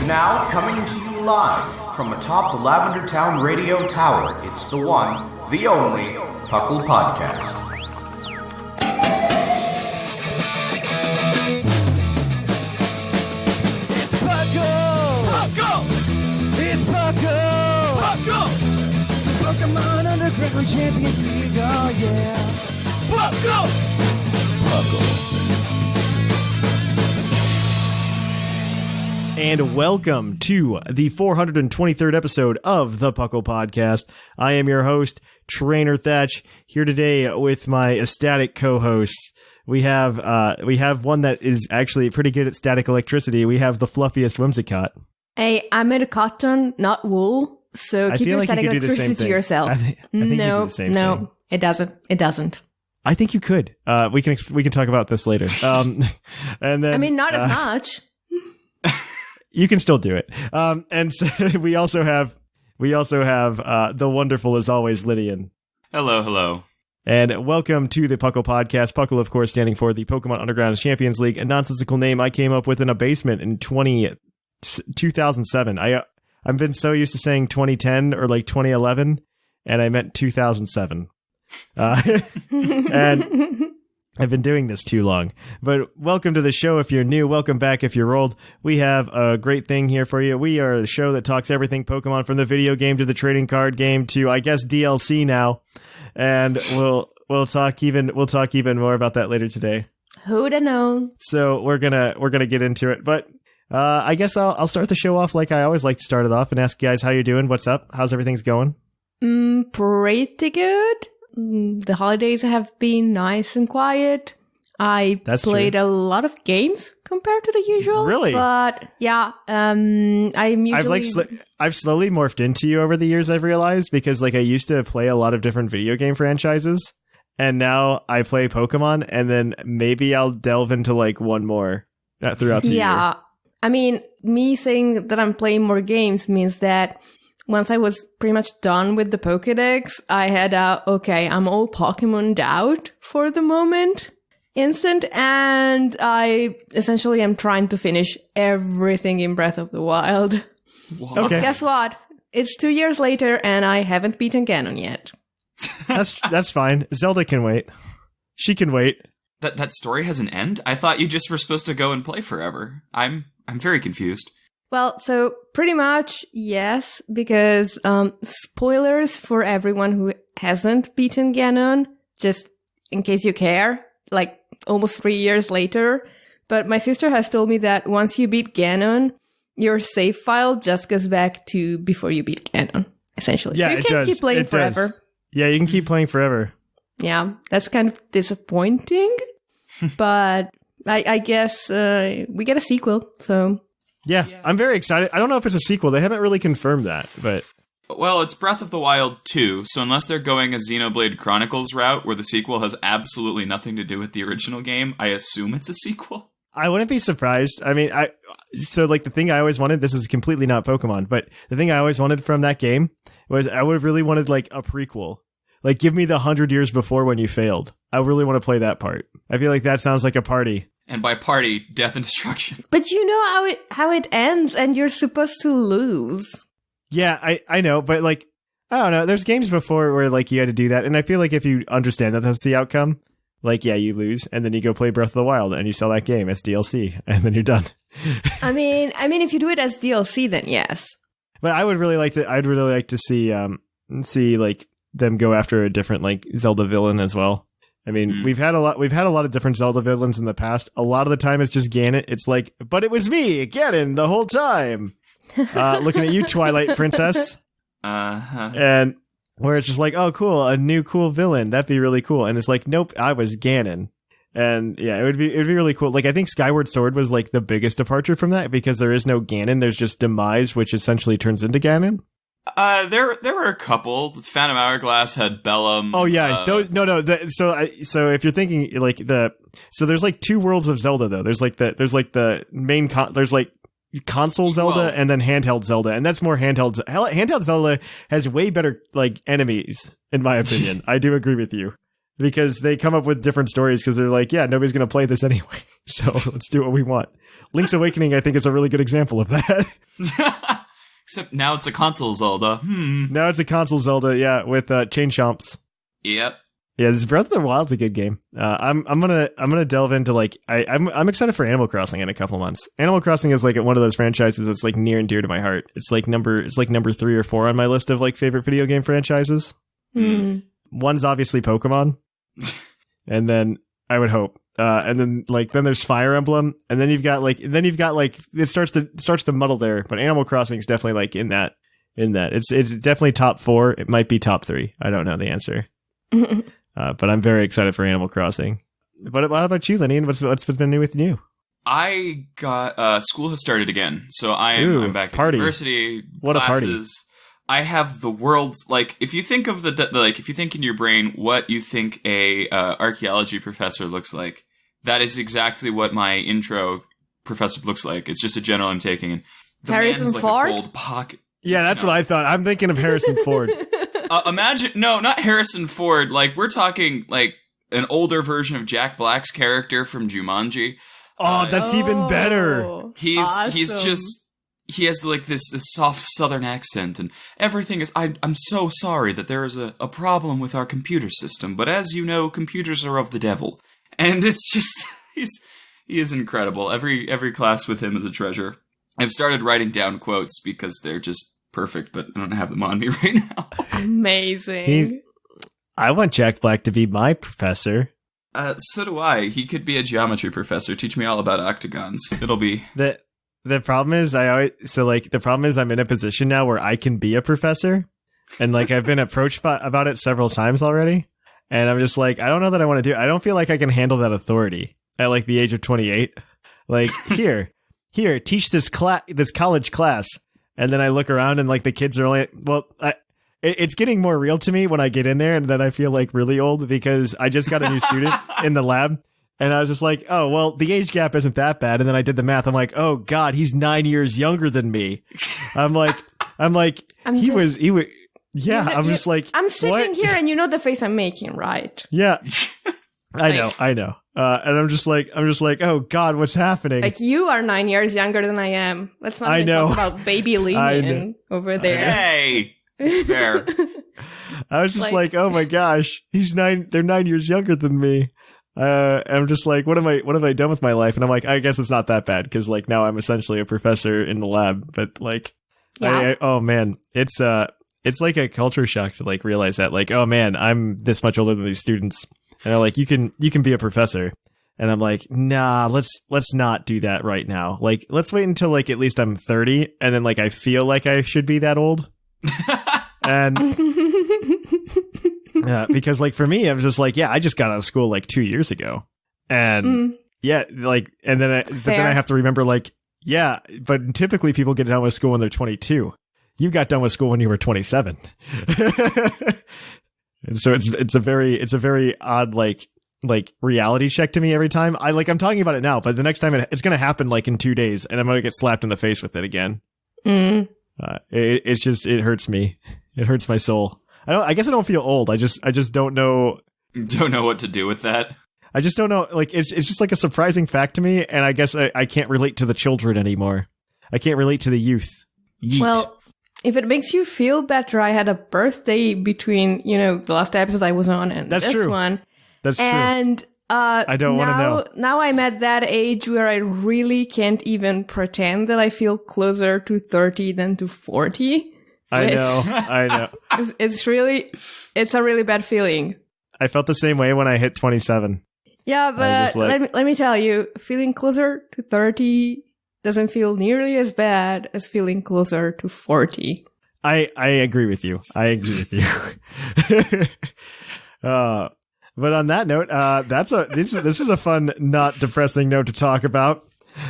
Now, coming to you live from atop the Lavender Town Radio Tower, it's the one, the only, PUCL Podcast. It's PUCL! PUCL! It's PUCL! PUCL! Pokemon Underground Champions League, oh yeah! PUCL! PUCL. And welcome to the 423rd episode of the PUCL Podcast. I am your host, Trainer Thatch, here today with my ecstatic co-hosts. We have one that is actually pretty good at static electricity. We have the Fluffiest Whimsicott. Hey, I made a cotton, not wool, so keep your static electricity to yourself. I think you do the same thing. It doesn't. I think you could. We can talk about this later. And then I mean, not as much. You can still do it. And so we also have the wonderful, as always, Lynian. Hello. And welcome to the PUCL Podcast. PUCL, of course, standing for the Pokemon Underground Champions League, a nonsensical name I came up with in a basement in 2007. I've been so used to saying 2010 or like 2011, and I meant 2007. And I've been doing this too long. But welcome to the show if you're new. Welcome back if you're old. We have a great thing here for you. We are the show that talks everything Pokemon, from the video game to the trading card game to, I guess, DLC now. And we'll talk even more about that later today. Who'da known? So we're gonna get into it. But I guess I'll start the show off like I always like to start it off and ask you guys how you're doing. What's up? How's everything's going? Pretty good. The holidays have been nice and quiet. That's played a lot of games compared to the usual. Really? But yeah, I'm usually... I've slowly morphed into you over the years, I've realized, because like I used to play a lot of different video game franchises, and now I play Pokemon, and then maybe I'll delve into like one more throughout the year. Yeah. I mean, me saying that I'm playing more games means that once I was pretty much done with the Pokédex, I had I'm all Pokemon'd out for the moment instant, and I essentially am trying to finish everything in Breath of the Wild. Okay. Guess what? It's 2 years later, and I haven't beaten Ganon yet. That's fine. Zelda can wait. She can wait. That story has an end? I thought you just were supposed to go and play forever. I'm very confused. Well, so pretty much, yes, because spoilers for everyone who hasn't beaten Ganon, just in case you care, like almost 3 years later. But my sister has told me that once you beat Ganon, your save file just goes back to before you beat Ganon, essentially. Yeah, so you can't keep playing forever. Does. Yeah, you can keep playing forever. Yeah, that's kind of disappointing, but I guess we get a sequel, so... Yeah, I'm very excited. I don't know if it's a sequel. They haven't really confirmed that, but... Well, it's Breath of the Wild 2, so unless they're going a Xenoblade Chronicles route, where the sequel has absolutely nothing to do with the original game, I assume it's a sequel. I wouldn't be surprised. I mean, the thing I always wanted, this is completely not Pokemon, but the thing I always wanted from that game was I would have really wanted, like, a prequel. Like, give me the 100 years before when you failed. I really want to play that part. I feel like that sounds like a party. And by party, death and destruction. But you know how it ends, and you're supposed to lose. Yeah, I know, but like, I don't know. There's games before where like you had to do that, and I feel like if you understand that that's the outcome, like, yeah, you lose, and then you go play Breath of the Wild, and you sell that game as DLC, and then you're done. I mean, if you do it as DLC, then yes. But I'd really like to see like them go after a different like Zelda villain as well. I mean, we've had a lot of different Zelda villains in the past. A lot of the time it's just Ganon. It's like, but it was me, Ganon, the whole time. Looking at you, Twilight Princess. And where it's just like, oh, cool, a new cool villain. That'd be really cool. And it's like, nope, I was Ganon. And yeah, it'd be really cool. Like, I think Skyward Sword was like the biggest departure from that because there is no Ganon. There's just Demise, which essentially turns into Ganon. There were a couple. Phantom Hourglass had Bellum. Oh yeah, so if you're thinking like so there's like two worlds of Zelda though. There's like the main there's like console Zelda and then handheld Zelda, and that's more handheld. Handheld Zelda has way better like enemies in my opinion. I do agree with you because they come up with different stories because they're like, yeah, nobody's gonna play this anyway, so let's do what we want. Link's Awakening, I think, is a really good example of that. Except now it's a console Zelda. Now it's a console Zelda, yeah, with Chain Chomps. Yep. Yeah, this Breath of the Wild's a good game. I'm gonna delve into like I'm excited for Animal Crossing in a couple months. Animal Crossing is like one of those franchises that's like near and dear to my heart. It's like number 3 or 4 on my list of like favorite video game franchises. One's obviously Pokemon, and then I would hope, and then there's Fire Emblem, and then you've got like it starts to muddle there. But Animal Crossing is definitely like in that. It's definitely top 4. It might be top 3. I don't know the answer. But I'm very excited for Animal Crossing. But what about you, Lynian? What's been new with you? I got school has started again, so I'm back at university. What classes. A party! I have the world's like. If you think of if you think in your brain what you think a archaeology professor looks like, that is exactly what my intro professor looks like. It's just a general I'm taking. The Harrison man's Ford? Like a gold pocket. Yeah, that's what I thought. I'm thinking of Harrison Ford. No, not Harrison Ford. Like, we're talking, like, an older version of Jack Black's character from Jumanji. Oh, that's even better. He has, like, this soft southern accent, and everything is, I'm so sorry that there is a problem with our computer system, but as you know, computers are of the devil. And it's just, he is incredible. Every class with him is a treasure. I've started writing down quotes because they're just perfect, but I don't have them on me right now. Amazing. I want Jack Black to be my professor. So do I. He could be a geometry professor. Teach me all about octagons. It'll be the problem is I'm in a position now where I can be a professor, and like I've been approached about it several times already, and I'm just like, I don't know that I want to do it. I don't feel like I can handle that authority at like the age of 28. Like here, teach this college class. And then I look around and like the kids are only, it's getting more real to me when I get in there, and then I feel like really old because I just got a new student in the lab, and I was just like, oh, well, the age gap isn't that bad. And then I did the math. I'm like, oh God, he's 9 years younger than me. I'm just like, I'm sitting what? here and you know the face I'm making, right? Yeah, I know. And I'm just like, oh God, what's happening? Like, you are 9 years younger than I am. Let's not even talk about baby Lynian over there. Hey, fair. I was just like, oh my gosh, they're 9 years younger than me. I'm just like, what have I done with my life? And I'm like, I guess it's not that bad, because like now I'm essentially a professor in the lab. But like, yeah. oh man, it's like a culture shock to like realize that, like, oh man, I'm this much older than these students. And they're like, you can be a professor. And I'm like, nah, let's not do that right now. Like, let's wait until like at least I'm 30, and then like I feel like I should be that old. And because like for me, I was just like, yeah, I just got out of school like 2 years ago. And yeah, like, and then I have to remember, like, yeah, but typically people get done with school when they're 22. You got done with school when you were 27. And so it's a very odd like reality check to me every time. I'm talking about it now, but the next time it's going to happen like in 2 days, and I'm going to get slapped in the face with it again. It hurts me. It hurts my soul. I guess I don't feel old. I just don't know. Don't know what to do with that. I just don't know. Like, it's just like a surprising fact to me, and I guess I can't relate to the children anymore. I can't relate to the youth. Yeet. Well, if it makes you feel better, I had a birthday between, the last episode I was on and That's this true. one. That's true. And I don't want to know. Now I'm at that age where I really can't even pretend that I feel closer to 30 than to 40. I know. It's a really bad feeling. I felt the same way when I hit 27. Yeah, but let me tell you, feeling closer to 30 doesn't feel nearly as bad as feeling closer to 40. I agree with you. But on that note, this is a fun, not depressing note to talk about.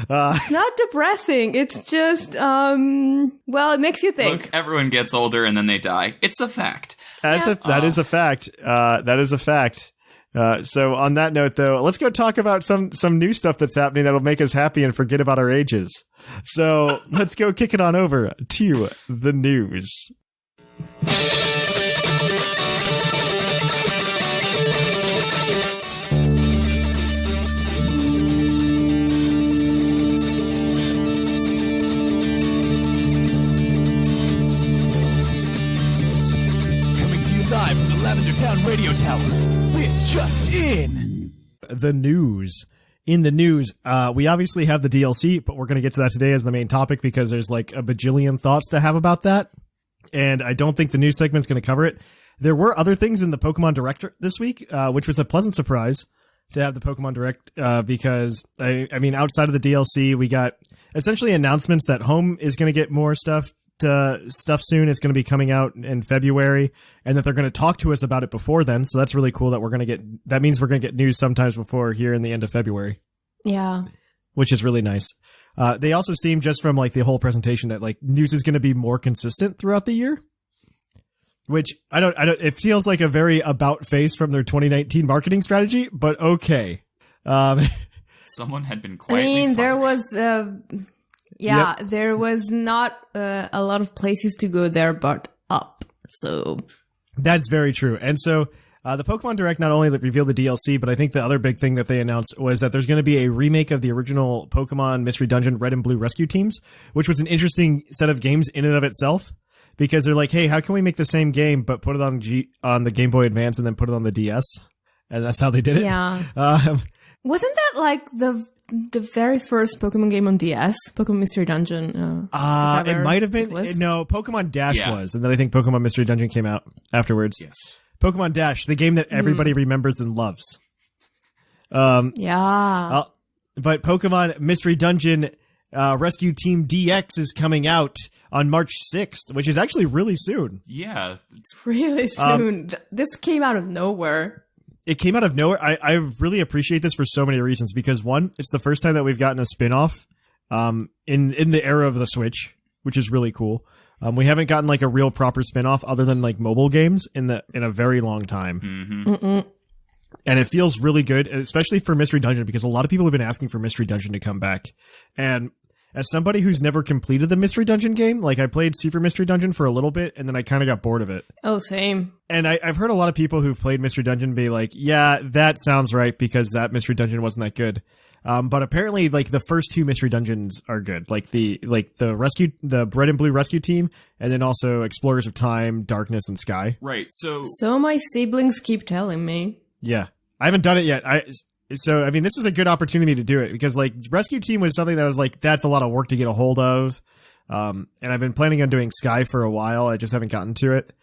It's not depressing. It's just, it makes you think. Look, everyone gets older and then they die. It's a fact. That is a fact. That is a fact. So on that note, though, let's go talk about some new stuff that's happening that'll make us happy and forget about our ages. So let's go kick it on over to the news. radio tower. This just in. The news. In the news, we obviously have the DLC, but we're going to get to that today as the main topic because there's like a bajillion thoughts to have about that. And I don't think the news segment's going to cover it. There were other things in the Pokemon Direct this week, which was a pleasant surprise to have the Pokemon Direct, because I mean, outside of the DLC, we got essentially announcements that Home is going to get more stuff soon. It's going to be coming out in February, and that they're going to talk to us about it before then. So that's really cool that that means we're going to get news sometimes before here in the end of February. Yeah. Which is really nice. They also seem, just from like the whole presentation, that like news is going to be more consistent throughout the year. Which I don't, it feels like a very about face from their 2019 marketing strategy, but okay. Someone had been quietly fired. There was, there was not a lot of places to go there, but up. So that's very true. And so the Pokemon Direct not only revealed the DLC, but I think the other big thing that they announced was that there's going to be a remake of the original Pokemon Mystery Dungeon Red and Blue Rescue Teams, which was an interesting set of games in and of itself. Because they're like, hey, how can we make the same game but put it on the Game Boy Advance and then put it on the DS? And that's how they did it. Yeah. Wasn't that like the very first Pokemon game on DS? Pokemon Mystery Dungeon? It might have been. No, Pokemon Dash was. And then I think Pokemon Mystery Dungeon came out afterwards. Yes. Pokemon Dash, the game that everybody remembers and loves. Yeah. But Pokemon Mystery Dungeon Rescue Team DX is coming out on March 6th, which is actually really soon. Yeah. It's really soon. This came out of nowhere. It came out of nowhere. I really appreciate this for so many reasons, because one, it's the first time that we've gotten a spin-off in the era of the Switch, which is really cool. We haven't gotten like a real proper spin-off other than like mobile games in a very long time. Mm-hmm. And it feels really good, especially for Mystery Dungeon, because a lot of people have been asking for Mystery Dungeon to come back. And as somebody who's never completed the Mystery Dungeon game, like I played Super Mystery Dungeon for a little bit, and then I kind of got bored of it. Oh, same. And I've heard a lot of people who've played Mystery Dungeon be like, yeah, that sounds right, because that Mystery Dungeon wasn't that good. But apparently, like, the first two Mystery Dungeons are good. Like the Red and Blue Rescue Team, and then also Explorers of Time, Darkness, and Sky. Right, so my siblings keep telling me. Yeah. I haven't done it yet. So, I mean, this is a good opportunity to do it, because, like, Rescue Team was something that I was like, that's a lot of work to get a hold of. And I've been planning on doing Sky for a while. I just haven't gotten to it.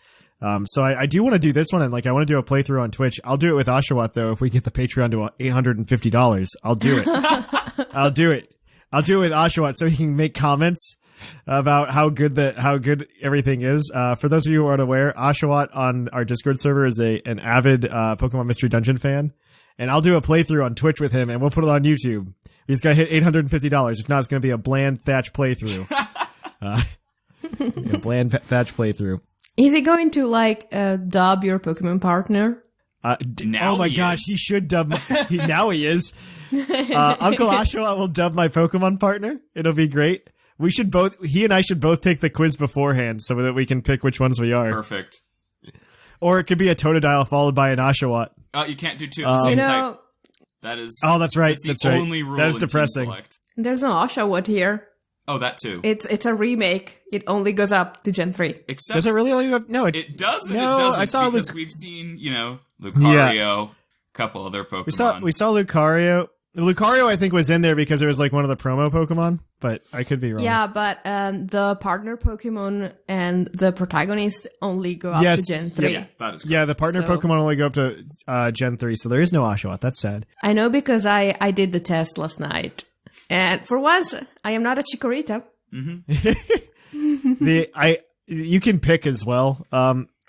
So I do want to do this one, and, like, I want to do a playthrough on Twitch. I'll do it with Oshawott, though, if we get the Patreon to $850. I'll do it. I'll do it with Oshawott so he can make comments about how good everything is. For those of you who aren't aware, Oshawott on our Discord server is an avid Pokemon Mystery Dungeon fan. And I'll do a playthrough on Twitch with him, and we'll put it on YouTube. He's got to hit $850. If not, it's going to be a bland Thatch playthrough. A bland Thatch playthrough. Is he going to, like, dub your Pokemon partner? Oh my gosh, he should dub. Now he is. Uncle Oshawott will dub my Pokemon partner. It'll be great. He and I should both take the quiz beforehand so that we can pick which ones we are. Perfect. Or it could be a Totodile followed by an Oshawott. You can't do two of the same type. That is. Oh, that's right. That's the only rule. That is depressing. There's no Oshawott here. Oh, that too. It's a remake. It only goes up to Gen 3. Except does it really only go up? No, it doesn't. No, it doesn't. I saw because we've seen, Lucario, a couple other Pokemon. We saw Lucario. Lucario, I think, was in there because it was like one of the promo Pokemon, but I could be wrong. Yeah, but the partner Pokemon and the protagonist only go up to Gen 3. Yeah, that is correct. Yeah, the partner Pokemon only go up to Gen 3, so there is no Oshawott. That's sad. I know because I did the test last night. And for once, I am not a Chikorita. Mm-hmm. You can pick as well.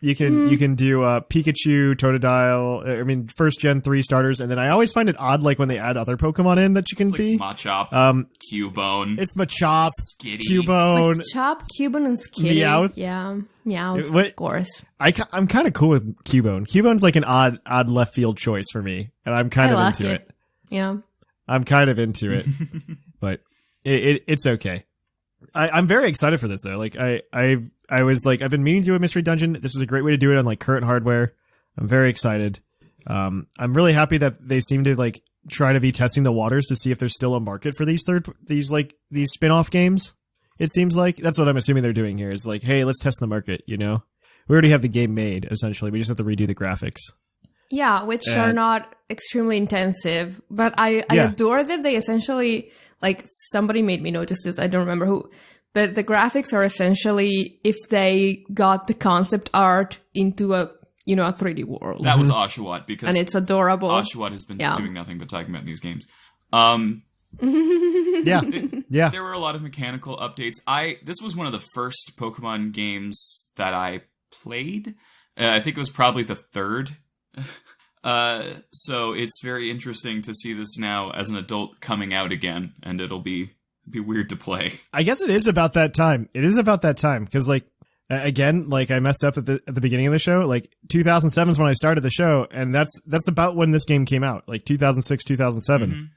You can do Pikachu, Totodile, I mean, first Gen 3 starters, and then I always find it odd, like, when they add other Pokemon in that you can be. Machop, Cubone. It's Machop, Skitty. Cubone. Machop, Cubone, and Skitty. Meowth. Yeah, Meowth, of course. I'm kind of cool with Cubone. Cubone's like an odd left field choice for me, and I'm kind of into it. Yeah. I'm kind of into it, but it's okay. I'm very excited for this, though. Like, I was like, I've been meaning to do a Mystery Dungeon. This is a great way to do it on, like, current hardware. I'm very excited. I'm really happy that they seem to, like, try to be testing the waters to see if there's still a market for these spin-off games. It seems like that's what I'm assuming they're doing here is like, hey, let's test the market, you know? We already have the game made, essentially. We just have to redo the graphics. Yeah, which are not extremely intensive, but I adore that they essentially, like, somebody made me notice this, I don't remember who, but the graphics are essentially if they got the concept art into a 3D world. That was Oshawott, because and it's adorable. Oshawott has been doing nothing but talking about these games. Yeah. There were a lot of mechanical updates. This was one of the first Pokemon games that I played. I think it was probably the third. So it's very interesting to see this now as an adult coming out again, and it'll be weird to play. I guess it is about that time. Because, like, again, like, I messed up at the beginning of the show. Like, 2007 is when I started the show, and that's about when this game came out, like 2006, 2007.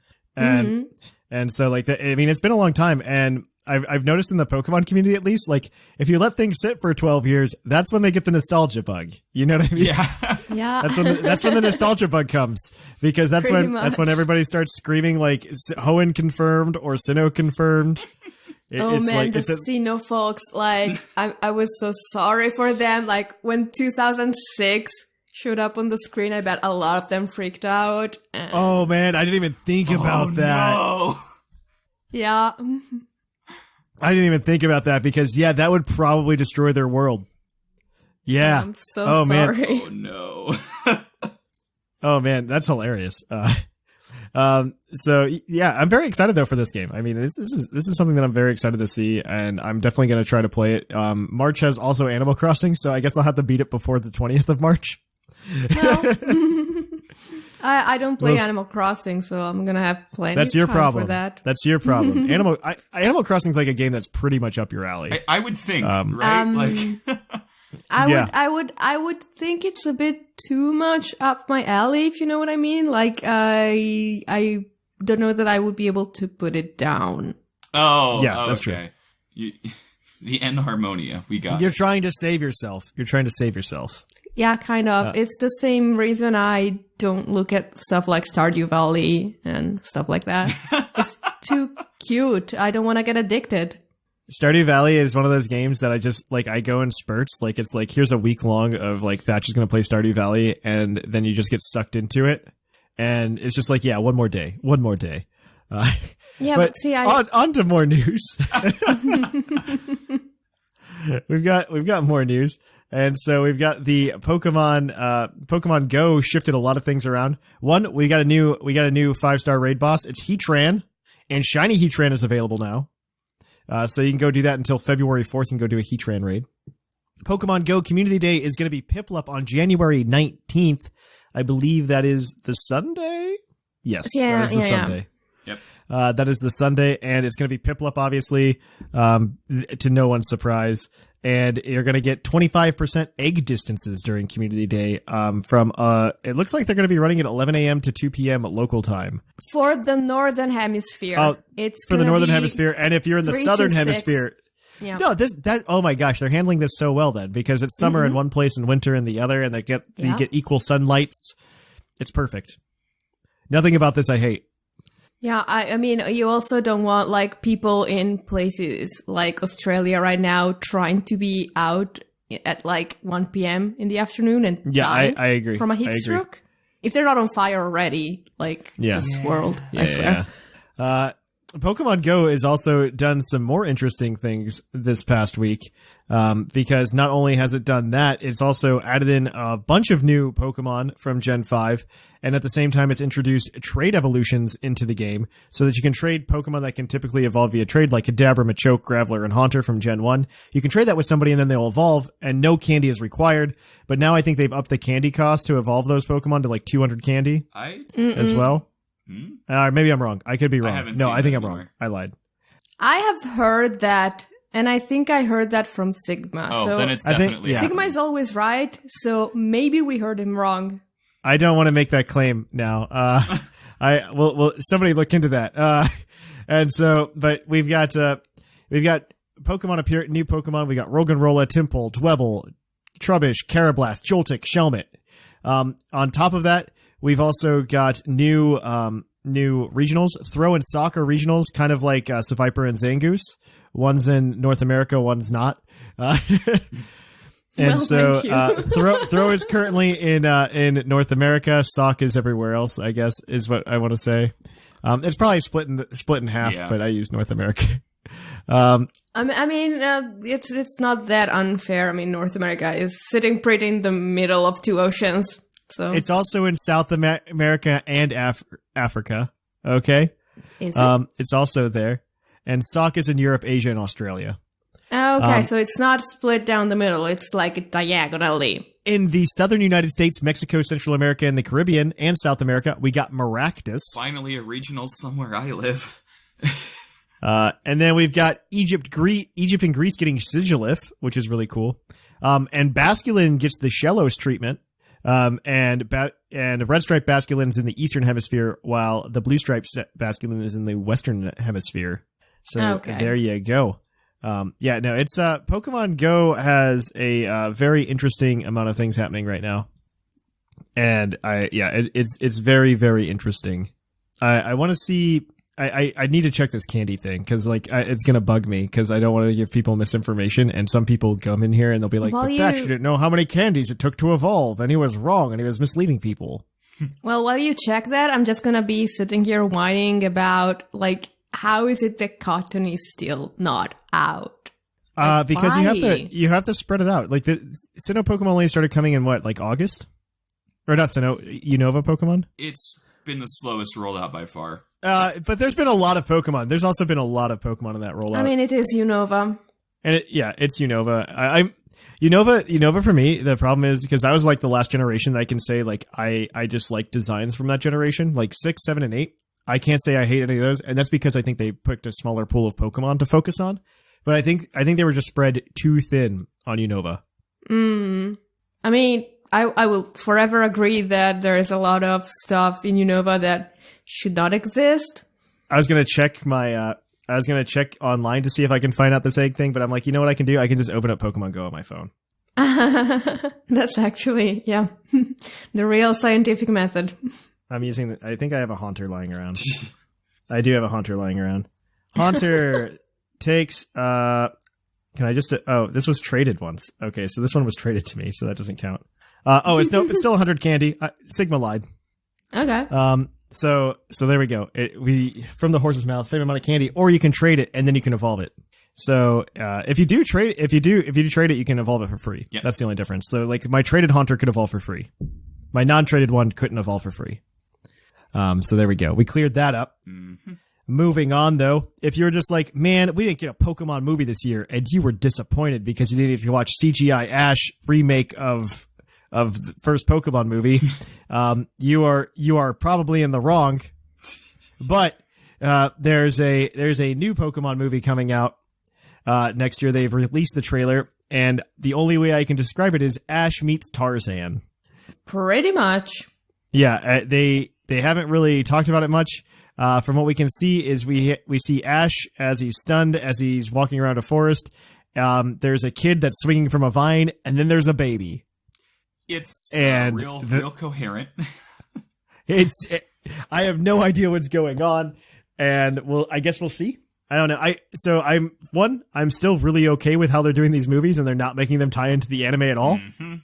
And so, like, it's been a long time, and I've noticed in the Pokemon community, at least, like, if you let things sit for 12 years, that's when they get the nostalgia bug. You know what I mean? Yeah. That's when the nostalgia bug comes, because that's when everybody starts screaming, like, Hoenn confirmed or Sinnoh confirmed. The Sinnoh folks, like, I was so sorry for them. Like, when 2006 showed up on the screen, I bet a lot of them freaked out. Oh man, I didn't even think about that. No. Yeah. I didn't even think about that, because that would probably destroy their world. Yeah. I'm so sorry. Man. Oh no. Oh man, that's hilarious. So yeah, I'm very excited though for this game. I mean, this is something that I'm very excited to see, and I'm definitely going to try to play it. March has also Animal Crossing, so I guess I'll have to beat it before the 20th of March. No. I don't play Animal Crossing, so I'm gonna have plenty of time for that. That's your problem. Animal Crossing is like a game that's pretty much up your alley. I would think, right? I would think it's a bit too much up my alley, if you know what I mean. Like, I don't know that I would be able to put it down. Oh, yeah, that's okay. True. The Enharmonia, we got. You're trying to save yourself. Yeah, kind of. It's the same reason I don't look at stuff like Stardew Valley and stuff like that. It's too cute. I don't want to get addicted. Stardew Valley is one of those games that I just, like, I go in spurts. Like, it's like, here's a week long of, like, Thatch is going to play Stardew Valley, and then you just get sucked into it. And it's just like, yeah, one more day. Yeah, but see, on to more news. We've got more news. And so we've got the Pokemon Go shifted a lot of things around. One, we got a new 5-star raid boss. It's Heatran, and Shiny Heatran is available now. So you can go do that until February 4th. You can go do a Heatran raid. Pokemon Go Community Day is going to be Piplup on January 19th. I believe that is the Sunday? Yes, that is the Sunday. Yep. That is the Sunday, and it's going to be Piplup, obviously, to no one's surprise. And you're going to get 25% egg distances during Community Day from, it looks like they're going to be running at 11 a.m. to 2 p.m. local time. For the Northern Hemisphere. It's for the Northern Hemisphere. And if you're in the Southern Hemisphere. Yeah. No, oh my gosh, they're handling this so well then, because it's summer in one place and winter in the other, and you get equal sunlights. It's perfect. Nothing about this I hate. Yeah, I mean, you also don't want, like, people in places like Australia right now trying to be out at, like, 1 p.m. in the afternoon and I agree. From a heat stroke. If they're not on fire already, like, this world, I swear. Pokemon Go has also done some more interesting things this past week, because not only has it done that, it's also added in a bunch of new Pokemon from Gen 5, and at the same time it's introduced trade evolutions into the game, so that you can trade Pokemon that can typically evolve via trade, like Kadabra, Machoke, Graveler, and Haunter from Gen 1. You can trade that with somebody and then they'll evolve, and no candy is required, but now I think they've upped the candy cost to evolve those Pokemon to like 200 candy as well. Maybe I'm wrong. I could be wrong. I think I'm wrong. I lied. I have heard that, and I think I heard that from Sigma. Oh, so then it's definitely Sigma is always right, so maybe we heard him wrong. I don't want to make that claim now. Somebody look into that. And so, but we've got Pokemon appear, new Pokemon. We got Roggenrola, Tympole, Dwebble, Trubbish, Carablast, Joltik, Shelmet. On top of that, we've also got new regionals, Throw and Soccer regionals, kind of like Seviper and Zangoose. One's in North America, one's not. And Well, so thank you. throw is currently in North America. Sock is everywhere else, I guess, is what I want to say. It's probably split in half, but I use North America. It's not that unfair. I mean, North America is sitting pretty in the middle of two oceans. So it's also in South America and Africa. Okay. Is it? It's also there. And Sock is in Europe, Asia, and Australia. Okay, so it's not split down the middle. It's like diagonally. In the southern United States, Mexico, Central America, and the Caribbean, and South America, we got Maractus. Finally, a regional somewhere I live. And then we've got Egypt and Greece getting Sigilith, which is really cool. And Basculin gets the Shellos treatment. And Red Stripe Basculin's in the Eastern Hemisphere, while the Blue Stripe Basculin is in the Western Hemisphere. So there you go. It's Pokemon Go has a very interesting amount of things happening right now, and it's very, very interesting. I want to see. I need to check this candy thing because it's gonna bug me because I don't want to give people misinformation, and some people come in here and they'll be like, "But Thatch didn't know how many candies it took to evolve, and he was wrong, and he was misleading people." Well, while you check that, I'm just gonna be sitting here whining about how is it that cotton is still not out? Because you have to spread it out. Like the Sinnoh Pokemon only started coming in August? Or not Sinnoh, Unova Pokemon? It's been the slowest rollout by far. But there's been a lot of Pokemon. There's also been a lot of Pokemon in that rollout. I mean, it is Unova. And it's Unova. Unova for me, the problem is because I was the last generation that I can say I just like designs from that generation, 6, 7, and 8. I can't say I hate any of those, and that's because I think they picked a smaller pool of Pokemon to focus on. But I think they were just spread too thin on Unova. I mean, I will forever agree that there is a lot of stuff in Unova that should not exist. I was gonna check check online to see if I can find out this egg thing, but I'm like, you know what I can do? I can just open up Pokemon Go on my phone. That's actually, the real scientific method. I think I have a Haunter lying around. I do have a Haunter lying around. Haunter takes, can I just, this was traded once. Okay, so this one was traded to me, so that doesn't count. It's still 100 candy. Sigma lied. Okay. So there we go. From the horse's mouth, same amount of candy, or you can trade it and then you can evolve it. So, if you do trade it, you can evolve it for free. Yep. That's the only difference. So my traded Haunter could evolve for free. My non-traded one couldn't evolve for free. So there we go. We cleared that up. Mm-hmm. Moving on, though, if you're just man, we didn't get a Pokemon movie this year, and you were disappointed because you didn't get to watch CGI Ash remake of the first Pokemon movie, you are probably in the wrong. But there's a new Pokemon movie coming out next year. They've released the trailer, and the only way I can describe it is Ash meets Tarzan. Pretty much. Yeah, they haven't really talked about it much. From what we can see is we see Ash as he's stunned as he's walking around a forest. There's a kid that's swinging from a vine, and then there's a baby. It's real coherent. I have no idea what's going on, and I guess we'll see. I don't know. I'm still really okay with how they're doing these movies, and they're not making them tie into the anime at all. Mm-hmm.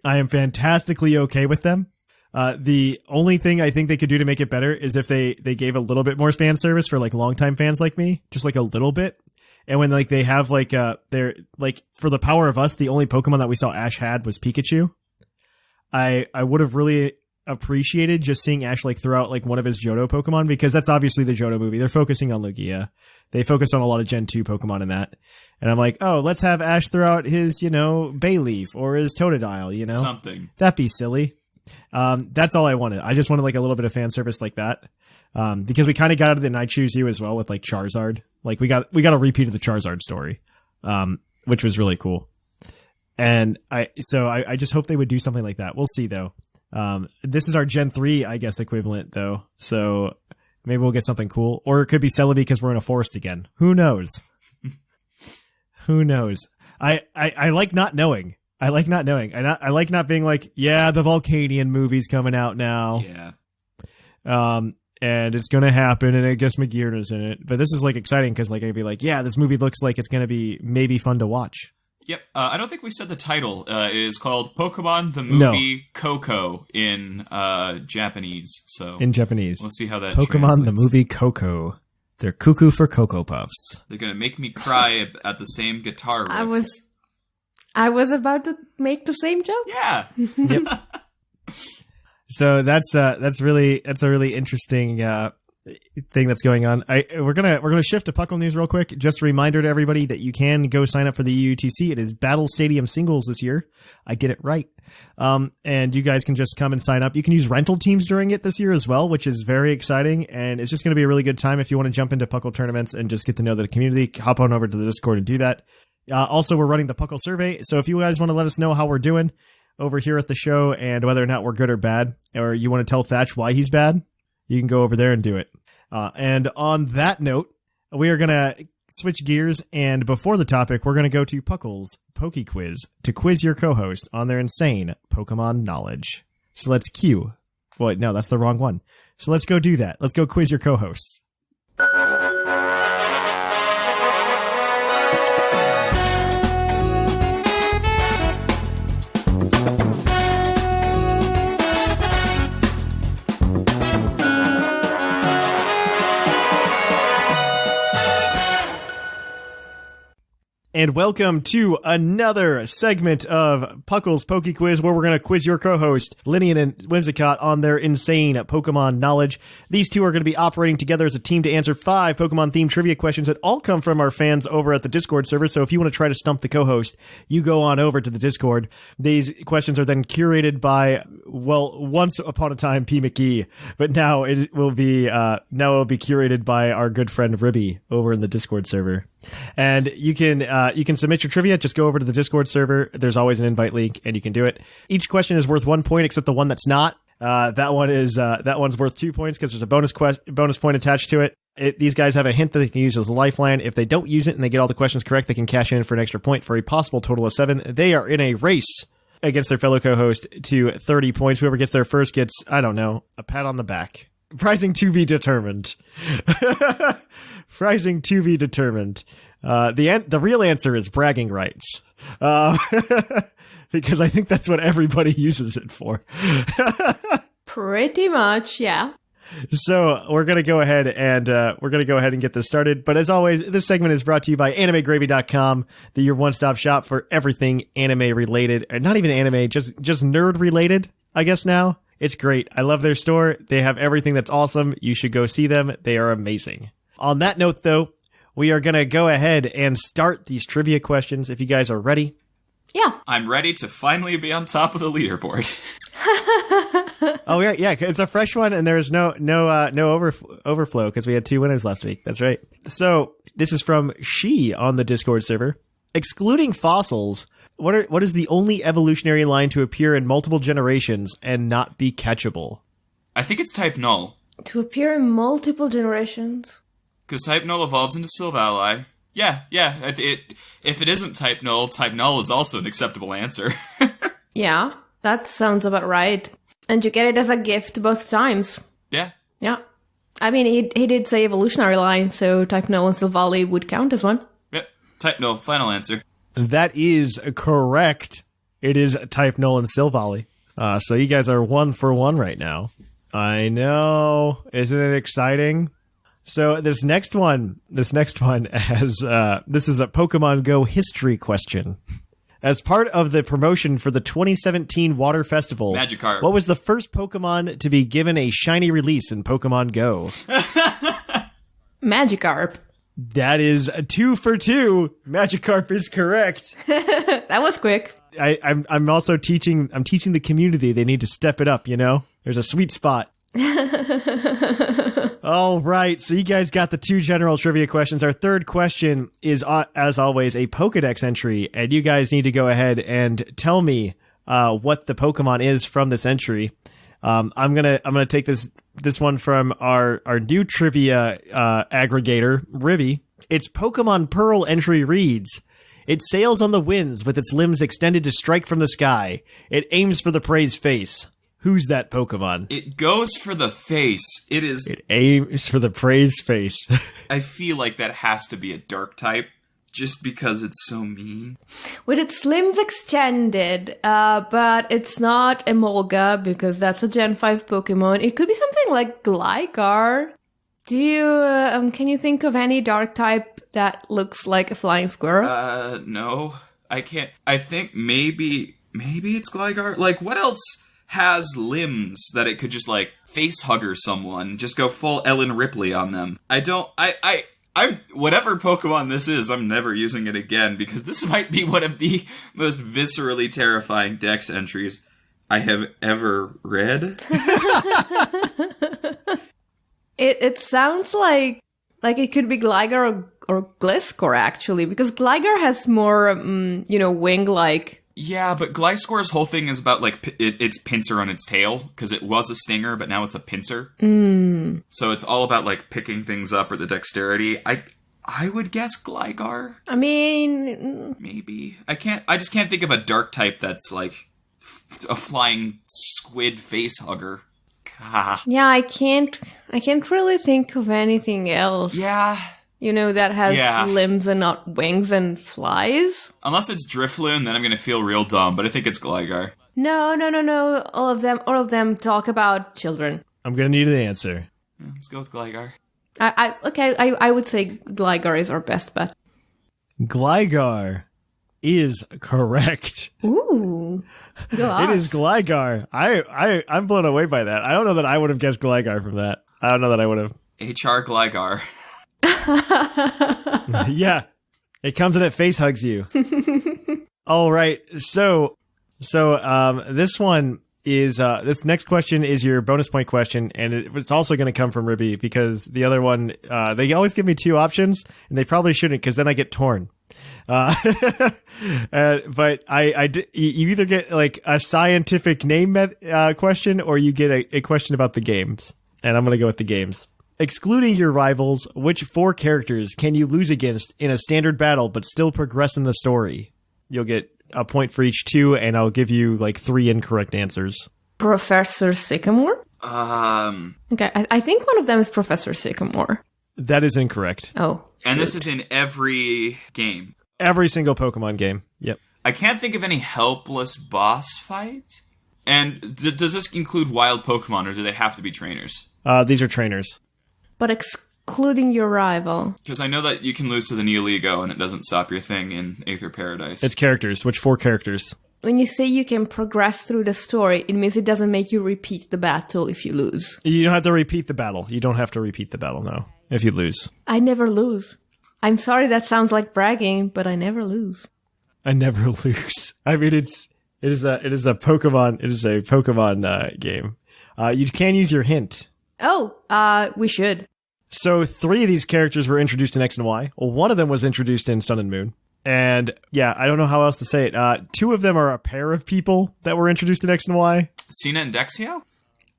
I am fantastically okay with them. The only thing I think they could do to make it better is if they gave a little bit more fan service for longtime fans like me, just a little bit. And when they have they're for the Power of Us, the only Pokemon that we saw Ash had was Pikachu. I would have really appreciated just seeing Ash throw out one of his Johto Pokemon, because that's obviously the Johto movie. They're focusing on Lugia. They focused on a lot of Gen 2 Pokemon in that. And I'm let's have Ash throw out his, Bayleaf or his Totodile, Something. That'd be silly. That's all I wanted. I just wanted a little bit of fan service like that. Because we kind of got out of the And I Choose You as well with Charizard. We got a repeat of the Charizard story. Which was really cool. And I just hope they would do something like that. We'll see though. This is our Gen 3, I guess, equivalent though. So maybe we'll get something cool. Or it could be Celebi because we're in a forest again. Who knows? Who knows? I like not knowing. I like not knowing. I like not being the Volcanion movie's coming out now. Yeah. And it's gonna happen, and I guess Magearna's in it. But this is exciting because I'd be this movie looks like it's gonna be maybe fun to watch. Yep. I don't think we said the title. It is called Pokemon the Movie Coco in Japanese. So in Japanese. We'll see how that Pokemon translates. the Movie Coco. They're cuckoo for Cocoa Puffs. They're going to make me cry at the same guitar riff. I was about to make the same joke. Yeah. Yep. So that's a really interesting thing that's going on. We're gonna shift to PUCL news real quick. Just a reminder to everybody that you can go sign up for the UTC. It is Battle Stadium Singles this year. I did it right. And you guys can just come and sign up. You can use rental teams during it this year as well, which is very exciting. And it's just going to be a really good time if you want to jump into PUCL tournaments and just get to know the community. Hop on over to the Discord and do that. Also, we're running the PUCL survey. So if you guys want to let us know how we're doing over here at the show and whether or not we're good or bad, or you want to tell Thatch why he's bad, you can go over there and do it. And on that note, we are going to switch gears. And before the topic, we're going to go to PUCL's Poke Quiz to quiz your co-host on their insane Pokemon knowledge. So let's cue. Wait, no, that's the wrong one. So let's go do that. Let's go quiz your co-hosts. And welcome to another segment of PUCL's Poke Quiz, where we're going to quiz your co-host, Lynian and Whimsicott, on their insane Pokemon knowledge. These two are going to be operating together as a team to answer 5 Pokemon-themed trivia questions that all come from our fans over at the Discord server. So if you want to try to stump the co-host, you go on over to the Discord. These questions are then curated by, well, once upon a time, P.U.C.L, but now it will be curated by our good friend Ribby over in the Discord server. And you can submit your trivia. Just go over to the Discord server. There's always an invite link, and you can do it. Each question is worth 1 point, except the one that's not. That one's worth 2 points because there's a bonus point attached to it. These guys have a hint that they can use as a lifeline. If they don't use it and they get all the questions correct, they can cash in for an extra point for a possible total of 7. They are in a race against their fellow co-host to 30 points. Whoever gets there first gets, I don't know, a pat on the back. Pricing to be determined. Pricing to be determined. The real answer is bragging rights. Because I think that's what everybody uses it for. Pretty much, yeah. So we're going to go ahead and get this started. But as always, this segment is brought to you by AnimeGravy.com, your one-stop shop for everything anime related, and not even anime, just nerd related, I guess now. It's great. I love their store. They have everything that's awesome. You should go see them. They are amazing. On that note, though, we are going to go ahead and start these trivia questions if you guys are ready. Yeah. I'm ready to finally be on top of the leaderboard. Oh, yeah, it's a fresh one, and there's no overflow because we had 2 winners last week. That's right. So this is from She on the Discord server. Excluding fossils, what is the only evolutionary line to appear in multiple generations and not be catchable? I think it's type null. To appear in multiple generations. Because type null evolves into Silvally. Yeah. If it isn't type null is also an acceptable answer. Yeah, that sounds about right. And you get it as a gift both times. Yeah. Yeah. I mean, he did say evolutionary line, so type null and Silvally would count as one. Yep. Type null, final answer. That is correct. It is type null and Silvally. So you guys are 1 for 1 right now. I know. Isn't it exciting? So this next one has this is a Pokemon Go history question. As part of the promotion for the 2017 Water Festival, Magikarp. What was the first Pokemon to be given a shiny release in Pokemon Go? Magikarp. That is a 2 for 2. Magikarp is correct. That was quick. I'm also teaching the community they need to step it up, you know? There's a sweet spot. All right, so you guys got the 2 general trivia questions. Our third question is, as always, a Pokedex entry, and you guys need to go ahead and tell me what the Pokemon is from this entry. I'm gonna take this one from our new trivia aggregator, Rivy. Its Pokemon Pearl entry reads: It sails on the winds with its limbs extended to strike from the sky. It aims for the prey's face. Who's that Pokemon? It goes for the face. It aims for the prey's face. I feel like that has to be a dark type. just because it's so mean. With its limbs extended, but it's not Emolga because that's a Gen 5 Pokemon. It could be something like Gligar. Do you, can you think of any dark type that looks like a flying squirrel? No. I can't. I think maybe it's Gligar. Like, what else has limbs that it could just, like, face hugger someone, just go full Ellen Ripley on them? I'm whatever Pokemon this is, I'm never using it again, because this might be one of the most viscerally terrifying Dex entries I have ever read. It sounds like it could be Gligar or Gliscor, actually, because Gligar has more, wing-like. Yeah, but Gliscor's whole thing is about, like, its pincer on its tail, because it was a stinger, but now it's a pincer. So it's all about, like, picking things up or the dexterity. I would guess Gligar. I mean... Maybe. I just can't think of a dark type that's, like, a flying squid face hugger. Gah. Yeah, I can't really think of anything else. Yeah. That has limbs and not wings and flies. Unless it's Drifloon, then I'm gonna feel real dumb, but I think it's Gligar. No. All of them talk about children. I'm gonna need an answer. Yeah, let's go with Gligar. I would say Gligar is our best bet. Gligar is correct. Ooh. Go us. It is Gligar. I'm blown away by that. I don't know that I would have guessed Gligar from that. I don't know that I would have. HR Gligar. Yeah. It comes and it face hugs you. All right. So this one is this next question is your bonus point question, and it's also going to come from Ribby because the other one they always give me two options, and they probably shouldn't because then I get torn. But you either get like a scientific name question or you get a question about the games, and I'm going to go with the games. Excluding your rivals, which 4 characters can you lose against in a standard battle but still progress in the story? You'll get a point for each 2, and I'll give you like 3 incorrect answers. Professor Sycamore? Okay, I think one of them is Professor Sycamore. That is incorrect. Oh. And this is in every game. Every single Pokemon game. Yep. I can't think of any helpless boss fight. And does this include wild Pokemon, or do they have to be trainers? These are trainers. But excluding your rival. Because I know that you can lose to the Neoligo and it doesn't stop your thing in Aether Paradise. It's characters. Which 4 characters? When you say you can progress through the story, it means it doesn't make you repeat the battle if you lose. You don't have to repeat the battle. You don't have to repeat the battle, no. If you lose. I never lose. I'm sorry that sounds like bragging, but I never lose. I never lose. I mean, it is a Pokemon game. You can use your hint. Oh, we should. So 3 of these characters were introduced in X and Y. Well, one of them was introduced in Sun and Moon. And yeah, I don't know how else to say it. 2 of them are a pair of people that were introduced in X and Y. Cena and Dexio?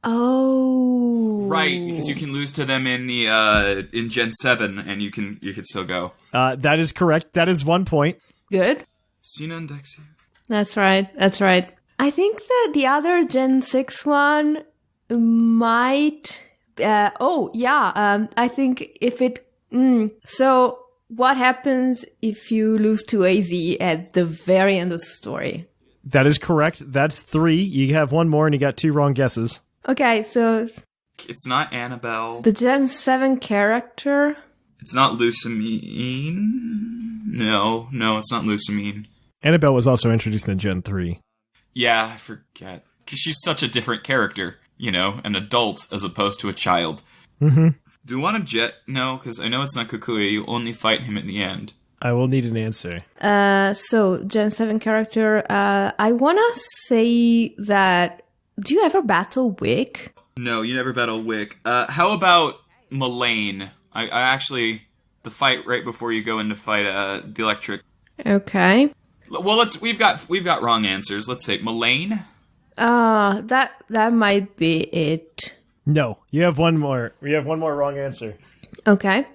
Oh. Right, because you can lose to them in the in Gen 7 and you can still go. That is correct. That is 1 point. Good. Cena and Dexio. That's right. I think that the other Gen 6 one might... I think if it... So, what happens if you lose to AZ at the very end of the story? That is correct. That's 3. You have 1 more and you got 2 wrong guesses. Okay, so... It's not Annabelle. The Gen 7 character? It's not Lucamine. No, it's not Lucamine. Annabelle was also introduced in Gen 3. Yeah, I forget. Because she's such a different character. An adult as opposed to a child. Mm-hmm. Do you want a jet? No, because I know it's not Kukuya. You only fight him at the end. I will need an answer. So, Gen 7 character, I want to say that... Do you ever battle Wick? No, you never battle Wick. How about Mullane? I actually... The fight right before you go in to fight the electric. Okay. Well, we've got wrong answers. Let's say Mullane. That might be it. No, you have 1 more. We have 1 more wrong answer. Okay.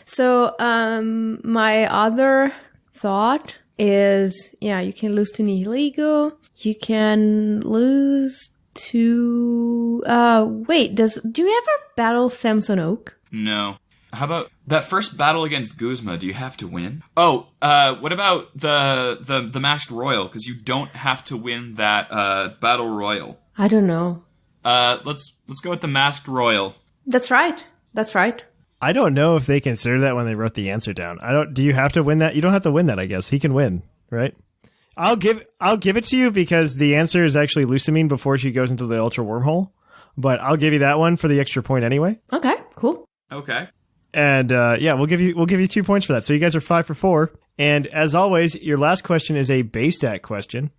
So, my other thought is, you can lose to Nihilego. You can lose to, do you ever battle Samson Oak? No. How about that first battle against Guzma? Do you have to win? Oh, what about the Masked Royal? Because you don't have to win that battle royal. I don't know. Let's go with the Masked Royal. That's right. I don't know if they considered that when they wrote the answer down. Do you have to win that? You don't have to win that, I guess. He can win, right? I'll give it to you because the answer is actually Lucamine before she goes into the Ultra Wormhole. But I'll give you that one for the extra point anyway. Okay, cool. Okay. And we'll give you 2 points for that. So you guys are 5 for 4. And as always, your last question is a base stat question,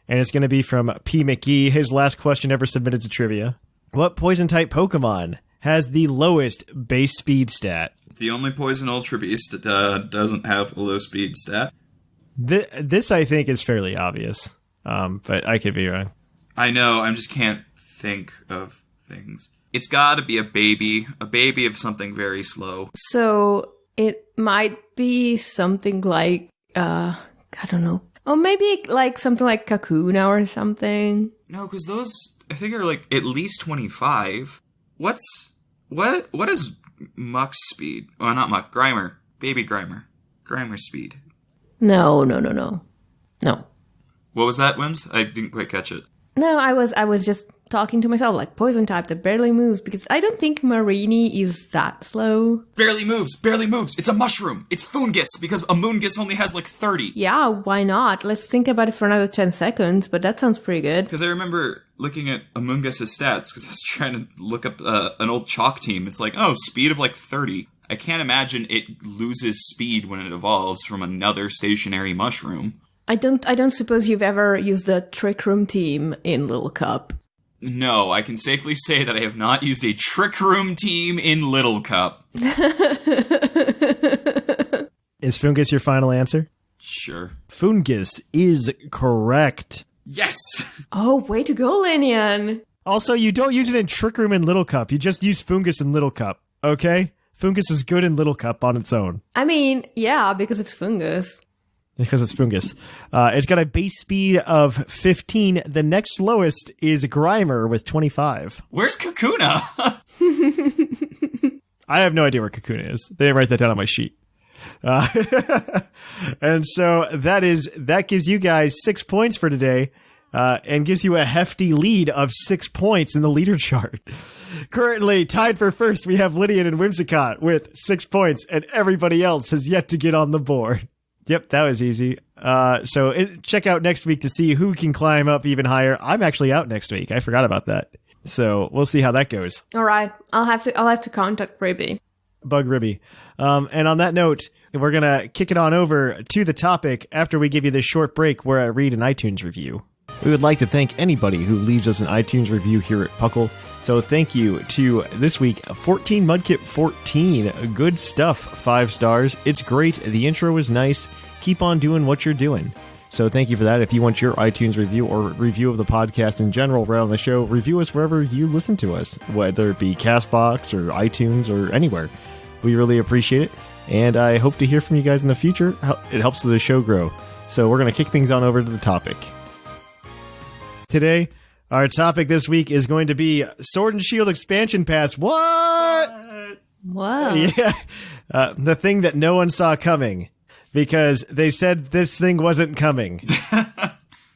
and it's going to be from P. McGee, his last question ever submitted to trivia. What poison type Pokemon has the lowest base speed stat? The only Poison Ultra Beast doesn't have a low speed stat. This I think is fairly obvious, but I could be wrong. I know. I just can't think of things. It's got to be a baby of something very slow. So it might be something like, I don't know. Or maybe like something like Kakuna or something. No, because those, I think, are like at least 25. What is Muck's speed? Oh, not Muck. Grimer. Baby Grimer. Grimer's speed. No. What was that, Wims? I didn't quite catch it. No, I was just talking to myself, like poison type that barely moves, because I don't think Marini is that slow. Barely moves. It's a mushroom. It's Foongus, because a Moongus only has like 30. Yeah, why not? Let's think about it for another 10 seconds, but that sounds pretty good. Because I remember looking at Amoongus' stats, because I was trying to look up an old chalk team. It's like, oh, speed of like 30. I can't imagine it loses speed when it evolves from another stationary mushroom. I don't suppose you've ever used the Trick Room team in Little Cup. No, I can safely say that I have not used a Trick Room team in Little Cup. Is Foongus your final answer? Sure. Foongus is correct. Yes! Oh, way to go, Lynian! Also, you don't use it in Trick Room and Little Cup. You just use Foongus in Little Cup, okay? Foongus is good in Little Cup on its own. I mean, yeah, because it's Foongus. Because it's Foongus. It's got a base speed of 15. The next lowest is Grimer with 25. Where's Kakuna? I have no idea where Kakuna is. They didn't write that down on my sheet. And so that gives you guys 6 points for today, and gives you a hefty lead of 6 points in the leader chart. Currently tied for first, we have Lynian and Whimsicott with 6 points, and everybody else has yet to get on the board. Yep, that was easy. So check out next week to see who can climb up even higher. I'm actually out next week. I forgot about that. So we'll see how that goes. All right, I'll have to contact Ribby. Bug Ribby. And on that note, we're gonna kick it on over to the topic after we give you this short break where I read an iTunes review. We would like to thank anybody who leaves us an iTunes review here at PUCL. So thank you to this week 14 Mudkip 14. Good stuff. 5 stars. It's great. The intro was nice. Keep on doing what you're doing. So thank you for that. If you want your iTunes review or review of the podcast in general right on the show, review us wherever you listen to us, whether it be CastBox or iTunes or anywhere. We really appreciate it. And I hope to hear from you guys in the future. It helps the show grow. So we're going to kick things on over to the topic. Today, our topic this week is going to be Sword and Shield expansion pass. What? Wow. Yeah. The thing that no one saw coming because they said this thing wasn't coming.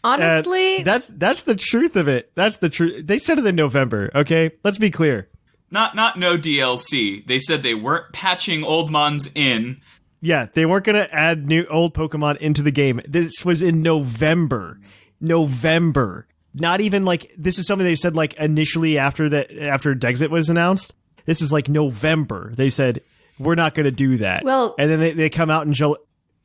Honestly, that's the truth of it. That's the truth. They said it in November. Okay, let's be clear. Not no DLC. They said they weren't patching old mons in. Yeah, they weren't going to add new old Pokemon into the game. This was in November. Not even like this is something they said like initially after Dexit was announced. This is like November. They said we're not going to do that. Well, and then they come out in June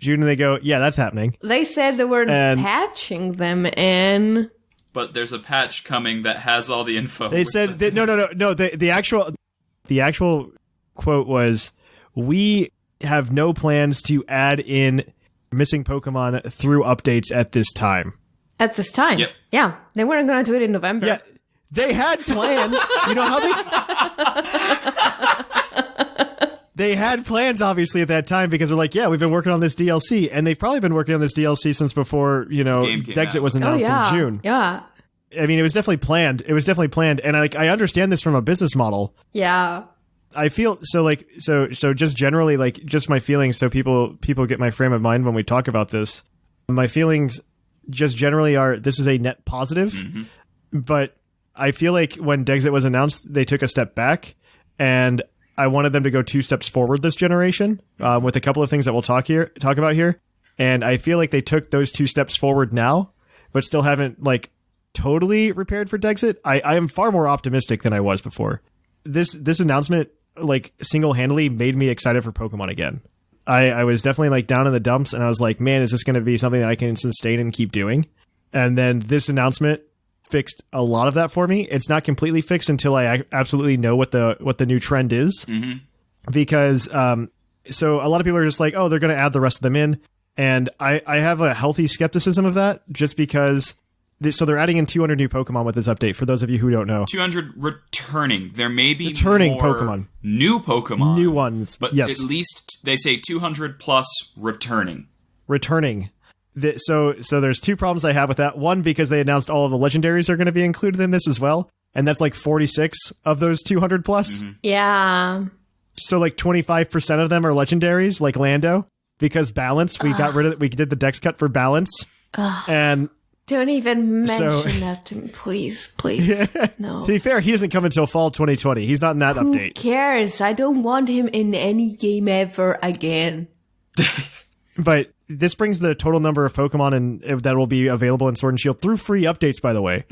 and they go, yeah, that's happening. They said they were patching them in. But there's a patch coming that has all the info. They said that, no. The actual quote was, "We have no plans to add in missing Pokemon through updates at this time." At this time? Yep. Yeah. They weren't going to do it in November. Yeah. They had plans. You know how they had plans, obviously, at that time because they're like, yeah, we've been working on this DLC. And they've probably been working on this DLC since before, Dexit was announced in June. Yeah. I mean, it was definitely planned. And I understand this from a business model. Yeah. I feel so just generally, like, just my feelings, so people get my frame of mind when we talk about this. My feelings just generally are, this is a net positive, but I feel like when Dexit was announced, they took a step back, and I wanted them to go 2 steps forward this generation, with a couple of things that we'll talk about here. And I feel like they took those 2 steps forward now, but still haven't, like, totally repaired for Dexit. I am far more optimistic than I was before. This announcement, like, single-handedly made me excited for Pokemon again. I was definitely, like, down in the dumps, and I was like, man, is this going to be something that I can sustain and keep doing? And then this announcement fixed a lot of that for me. It's not completely fixed until I absolutely know what the new trend is. Because so a lot of people are just like, oh, they're going to add the rest of them in. And I have a healthy skepticism of that, just because... So they're adding in 200 new Pokemon with this update, for those of you who don't know. 200 returning. There may be returning more Pokemon. New Pokemon. New ones. But yes. At least they say 200 plus returning. Returning. So there's 2 problems I have with that. One, because they announced all of the legendaries are going to be included in this as well. And that's like 46 of those 200 plus. Yeah. So like 25% of them are legendaries, like Lando. Because balance, we did the dex cut for balance. And... Don't even mention that to me, please. No. To be fair, he doesn't come until fall 2020. He's not in that update. Who cares? I don't want him in any game ever again. But this brings the total number of Pokemon that will be available in Sword and Shield through free updates, by the way.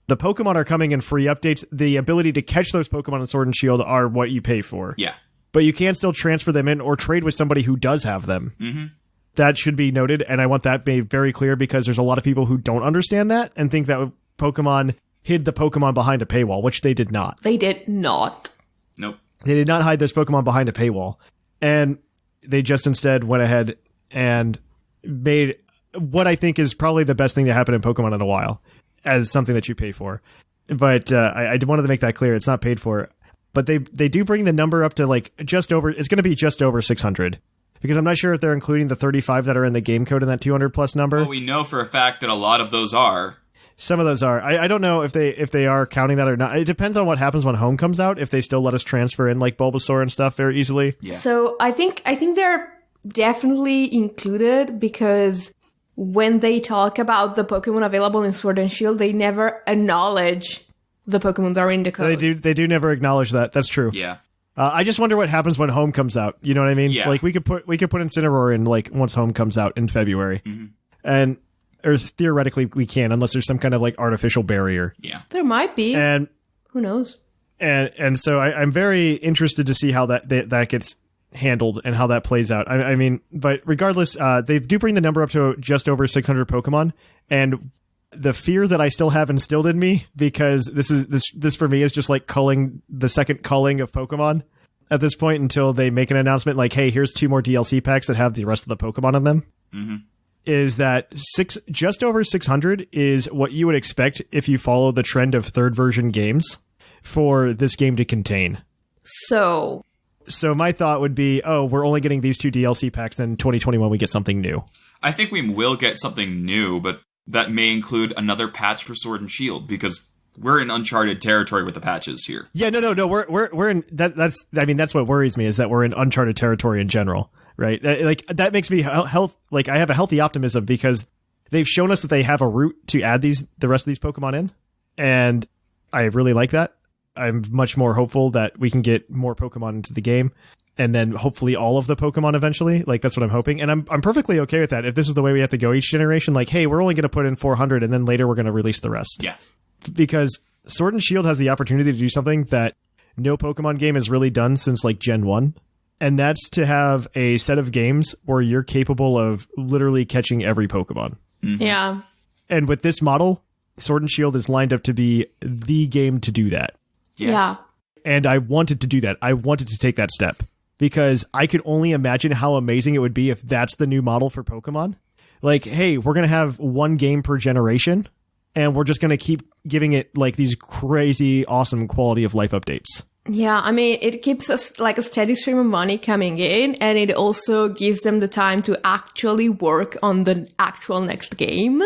The Pokemon are coming in free updates. The ability to catch those Pokemon in Sword and Shield are what you pay for. Yeah. But you can still transfer them in or trade with somebody who does have them. That should be noted, and I want that made very clear, because there's a lot of people who don't understand that and think that Pokemon hid the Pokemon behind a paywall, which they did not. They did not. Nope. They did not hide those Pokemon behind a paywall. And they just instead went ahead and made what I think is probably the best thing to happen in Pokemon in a while, as something that you pay for. But I wanted to make that clear. It's not paid for. But they do bring the number up to, like, it's going to be just over 600. Because I'm not sure if they're including the 35 that are in the game code in that 200 plus number. Well, we know for a fact that a lot of those are. Some of those are. I don't know if they are counting that or not. It depends on what happens when Home comes out, if they still let us transfer in, like, Bulbasaur and stuff very easily. Yeah. So I think they're definitely included, because when they talk about the Pokemon available in Sword and Shield, they never acknowledge the Pokemon that are in the code. They do never acknowledge that. That's true. Yeah. I just wonder what happens when Home comes out. You know what I mean? Yeah. Like, we could put Incineroar in, like, once Home comes out in February. And or theoretically we can, unless there's some kind of, like, artificial barrier. Yeah. There might be. And who knows? And so I'm very interested to see how that gets handled and how that plays out. I mean, but regardless, they do bring the number up to just over 600 Pokemon, and the fear that I still have instilled in me, because this for me is just like the second culling of Pokemon at this point, until they make an announcement like, hey, here's 2 more DLC packs that have the rest of the Pokemon in them. Is that just over 600 is what you would expect if you follow the trend of third version games for this game to contain. So my thought would be, oh, we're only getting these 2 DLC packs, then 2021 we get something new. I think we will get something new, but that may include another patch for Sword and Shield, because we're in uncharted territory with the patches here. Yeah, no. We're in that's what worries me, is that we're in uncharted territory in general, right? Like, that makes me I have a healthy optimism, because they've shown us that they have a route to add the rest of these Pokemon in, and I really like that. I'm much more hopeful that we can get more Pokemon into the game, and then hopefully all of the Pokemon eventually. Like, that's what I'm hoping. And I'm perfectly okay with that. If this is the way we have to go each generation, like, hey, we're only going to put in 400 and then later we're going to release the rest. Yeah. Because Sword and Shield has the opportunity to do something that no Pokemon game has really done since, like, Gen 1. And that's to have a set of games where you're capable of literally catching every Pokemon. Yeah. And with this model, Sword and Shield is lined up to be the game to do that. Yes. Yeah. And I wanted to do that. I wanted to take that step, because I could only imagine how amazing it would be if that's the new model for Pokemon. Like, hey, we're going to have 1 game per generation, and we're just going to keep giving it, like, these crazy, awesome quality of life updates. Yeah, I mean, it keeps us, like, a steady stream of money coming in, and it also gives them the time to actually work on the actual next game.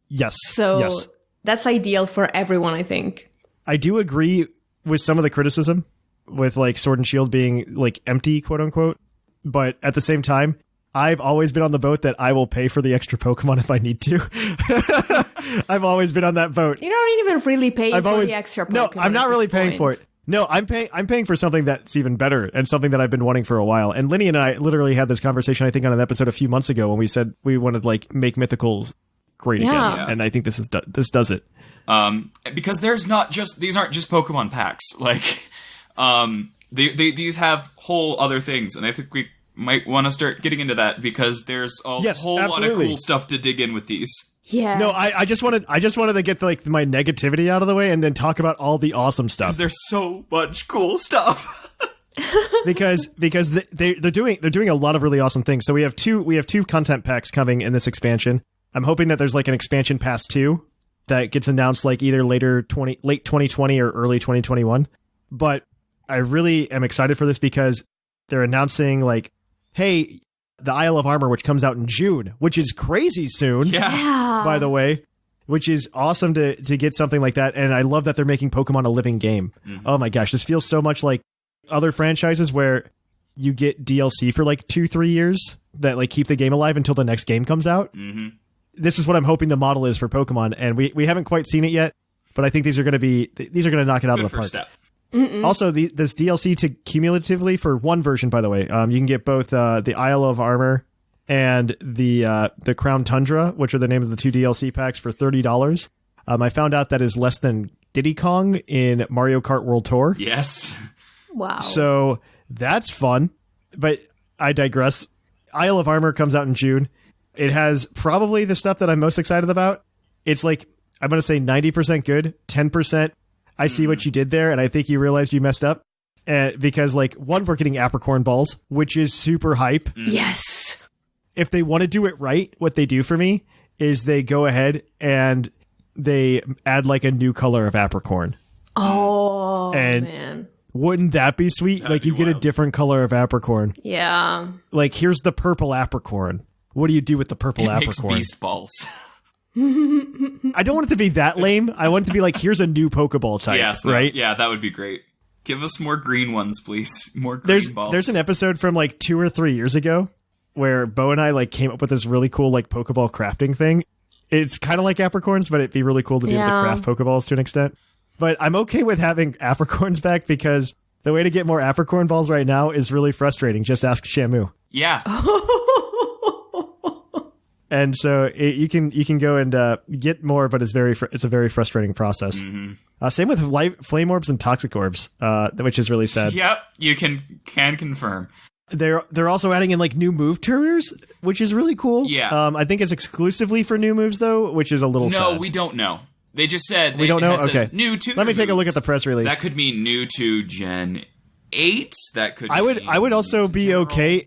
Yes. So yes. That's ideal for everyone, I think. I do agree with some of the criticism with like Sword and Shield being like empty, quote unquote. But at the same time, I've always been on the boat that I will pay for the extra Pokemon if I need to. I've always been on that boat. You don't even really pay for the extra Pokemon. No, I'm not really paying for it. No, I'm paying for something that's even better and something that I've been wanting for a while. And Lynian and I literally had this conversation, I think, on an episode a few months ago when we said we wanted to like make mythicals great again. Yeah. And I think this does it. Because these aren't just Pokemon packs. Like, these have whole other things, and I think we might want to start getting into that because there's a whole lot of cool stuff to dig in with these. Yeah. No, I just wanted to get like my negativity out of the way and then talk about all the awesome stuff. Because there's so much cool stuff. because they're doing a lot of really awesome things. So we have two content packs coming in this expansion. I'm hoping that there's like an expansion pass 2 that gets announced like either late 2020 or early 2021. But I really am excited for this because they're announcing like, hey, the Isle of Armor, which comes out in June, which is crazy soon. Yeah. By the way, which is awesome to get something like that. And I love that they're making Pokemon a living game. Mm-hmm. Oh my gosh, this feels so much like other franchises where you get DLC for like 2-3 years that like keep the game alive until the next game comes out. Mm-hmm. This is what I'm hoping the model is for Pokemon, and we haven't quite seen it yet, but I think these are going to knock it out of the park. Step. Also, this DLC to cumulatively for one version, by the way, you can get both the Isle of Armor and the Crown Tundra, which are the names of the 2 DLC packs, for $30. I found out that is less than Diddy Kong in Mario Kart World Tour. Yes. Wow. So that's fun, but I digress. Isle of Armor comes out in June. It has probably the stuff that I'm most excited about. It's like, I'm going to say 90% good, 10% I see what you did there, and I think you realized you messed up. Because, like, one, we're getting Apricorn Balls, which is super hype. Yes. If they want to do it right, what they do for me is they go ahead and they add, like, a new color of Apricorn. Oh, and man. Wouldn't that be sweet? That'd like, you be get a wild. different color of Apricorn. Yeah. Like, here's the purple Apricorn. What do you do with the purple It makes Apricorn? beast balls. I don't want it to be that lame. I want it to be like, here's a new Pokeball type, Yes, right? Yeah, that would be great. Give us more green ones, please. More green balls. There's an episode from like 2 or 3 years ago where Bo and I like came up with this really cool like Pokeball crafting thing. It's kind of like Apricorns, but it'd be really cool to be able to craft Pokeballs to an extent. But I'm okay with having Apricorns back because the way to get more Apricorn balls right now is really frustrating. Just ask Shamu. Yeah. And so you can go and get more, but it's a very frustrating process. Mm-hmm. Same with flame orbs and toxic orbs, which is really sad. Yep, you can confirm. They're also adding in like new move turners, which is really cool. Yeah. I think it's exclusively for new moves though, which is a little sad. No, we don't know. They just said we don't know. Okay. New to Let me take a look moves. at the press release. That could mean new to Gen 8. That could. I would also be okay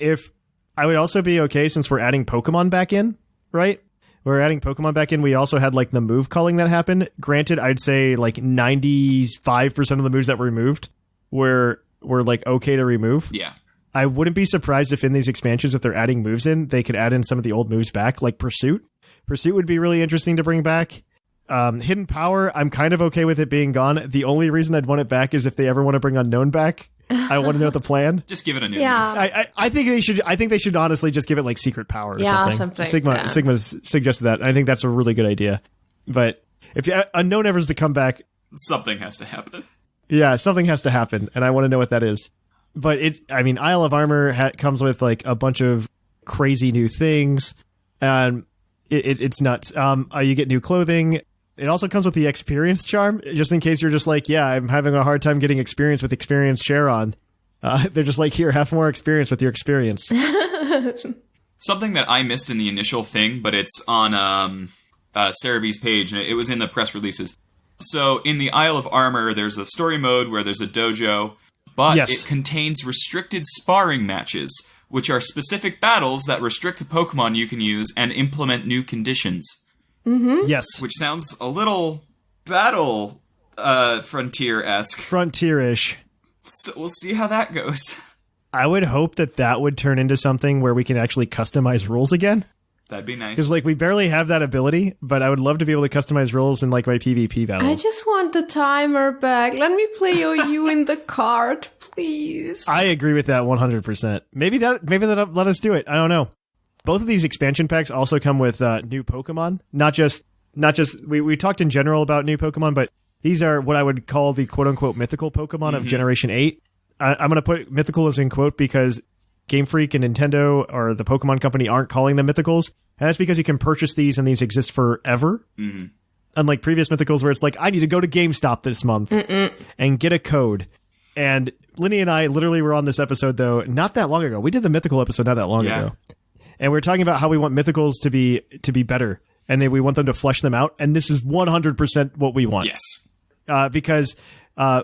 since we're adding Pokemon back in, right? We're adding Pokemon back in. We also had like the move culling that happened. Granted, I'd say like 95% of the moves that were removed were like okay to remove. Yeah. I wouldn't be surprised if in these expansions, if they're adding moves in, they could add in some of the old moves back, like Pursuit. Pursuit would be really interesting to bring back. Hidden Power, I'm kind of okay with it being gone. The only reason I'd want it back is if they ever want to bring Unknown back. I want to know the plan. Just give it a new. Yeah. I think they should honestly just give it like Secret Power or something. Sigma suggested that. And I think that's a really good idea. But if Unknown ever is to come back, Something has to happen. yeah, something has to happen, and I want to know what that is. But Isle of Armor comes with like a bunch of crazy new things, and it's nuts. You get new clothing. It also comes with the experience charm, just in case you're just like, yeah, I'm having a hard time getting experience with Experience Charon. They're just like, here, have more experience with your experience. Something that I missed in the initial thing, but it's on Cerebee's page, and it was in the press releases. So in the Isle of Armor, there's a story mode where there's a dojo, but it contains restricted sparring matches, which are specific battles that restrict the Pokemon you can use and implement new conditions. Mm-hmm. Yes. Which sounds a little battle frontier-esque. Frontier-ish. So we'll see how that goes. I would hope that would turn into something where we can actually customize rules again. That'd be nice. Because, like, we barely have that ability, but I would love to be able to customize roles in, like, my PvP battles. I just want the timer back. Let me play you in the cart, please. I agree with that 100%. Maybe that'll let us do it. I don't know. Both of these expansion packs also come with new Pokemon. Not just we talked in general about new Pokemon, but these are what I would call the quote-unquote mythical Pokemon of Generation 8. I'm going to put mythical as in quote because Game Freak and Nintendo or the Pokemon Company aren't calling them mythicals. And that's because you can purchase these and these exist forever. Mm-hmm. Unlike previous mythicals where it's like, I need to go to GameStop this month and get a code. And Lynia and I literally were on this episode, though, not that long ago. We did the mythical episode not that long ago. And we were talking about how we want mythicals to be better. And then we want them to flesh them out. And this is 100% what we want. Yes. Because...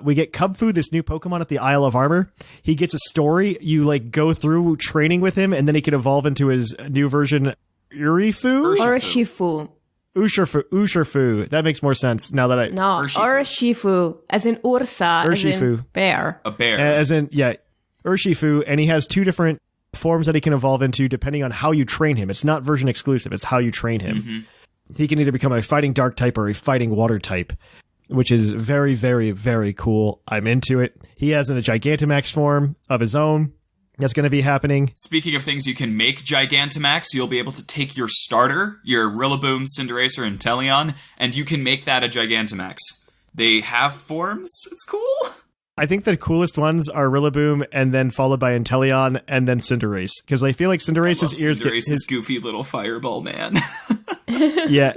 we get Cubfu, this new Pokemon at the Isle of Armor. He gets a story. You like go through training with him, and then he can evolve into his new version, Urifu? Urshifu. Urshifu. That makes more sense now that I... No, Urshifu, as in Ursa, as in bear. A bear. As in, yeah, Urshifu, and he has two different forms that he can evolve into depending on how you train him. It's not version exclusive. It's how you train him. Mm-hmm. He can either become a fighting dark type or a fighting water type, which is very, very, very cool. I'm into it. He has a Gigantamax form of his own that's going to be happening. Speaking of things you can make Gigantamax, you'll be able to take your starter, your Rillaboom, Cinderacer, and Teleon, and you can make that a Gigantamax. They have forms. It's cool. I think the coolest ones are Rillaboom, and then followed by Inteleon, and then Cinderace. Because I feel like Cinderace's ears get his goofy little fireball man. Yeah,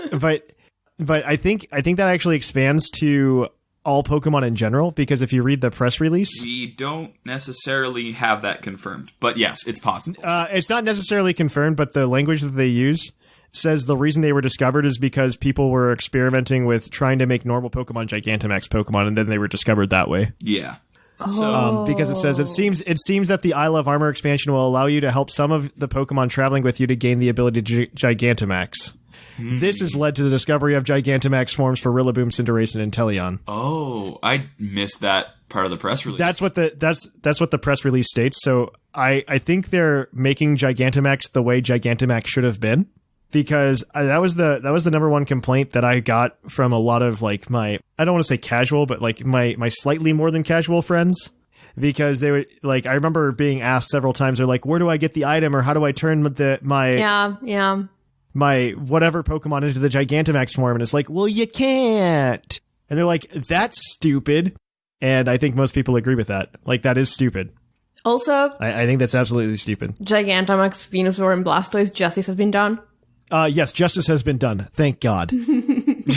But I think that actually expands to all Pokemon in general, because if you read the press release... We don't necessarily have that confirmed, but yes, it's possible. It's not necessarily confirmed, but the language that they use says the reason they were discovered is because people were experimenting with trying to make normal Pokemon Gigantamax Pokemon, and then they were discovered that way. Yeah. Because it says, it seems that the Isle of Armor expansion will allow you to help some of the Pokemon traveling with you to gain the ability to Gigantamax. This has led to the discovery of Gigantamax forms for Rillaboom, Cinderace, and Inteleon. Oh, I missed that part of the press release. That's what the press release states. So I think they're making Gigantamax the way Gigantamax should have been, because that was the number one complaint that I got from a lot of like my, I don't want to say casual, but like my slightly more than casual friends. Because they would like, I remember being asked several times, they're like, where do I get the item, or how do I turn my whatever Pokemon into the Gigantamax form? And it's like, well, you can't. And they're like, that's stupid. And I think most people agree with that. Like, that is stupid. Also, I think that's absolutely stupid. Gigantamax, Venusaur, and Blastoise, justice has been done. Yes, justice has been done. Thank God.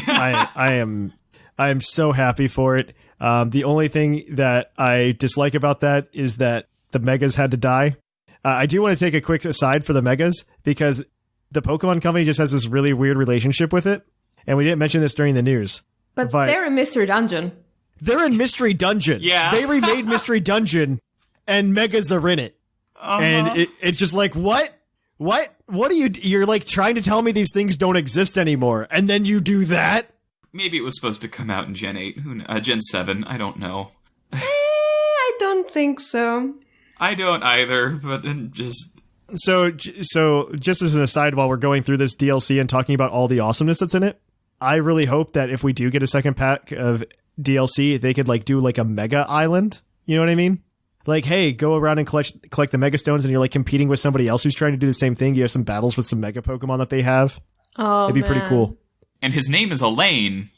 I am so happy for it. The only thing that I dislike about that is that the Megas had to die. I do want to take a quick aside for the Megas, because the Pokemon Company just has this really weird relationship with it. And we didn't mention this during the news. But they're in Mystery Dungeon. They're in Mystery Dungeon. Yeah. They remade Mystery Dungeon, and Megas are in it. Uh-huh. And it's just like, what? What are you're like trying to tell me these things don't exist anymore, and then you do that? Maybe it was supposed to come out in Gen 8. Gen 7. I don't know. I don't think so. I don't either, but just... So just as an aside, while we're going through this DLC and talking about all the awesomeness that's in it, I really hope that if we do get a second pack of DLC, they could like do like a mega island. You know what I mean? Like, hey, go around and collect the mega stones, and you're like competing with somebody else who's trying to do the same thing. You have some battles with some mega Pokemon that they have. Oh, it'd be pretty cool. And his name is Elaine.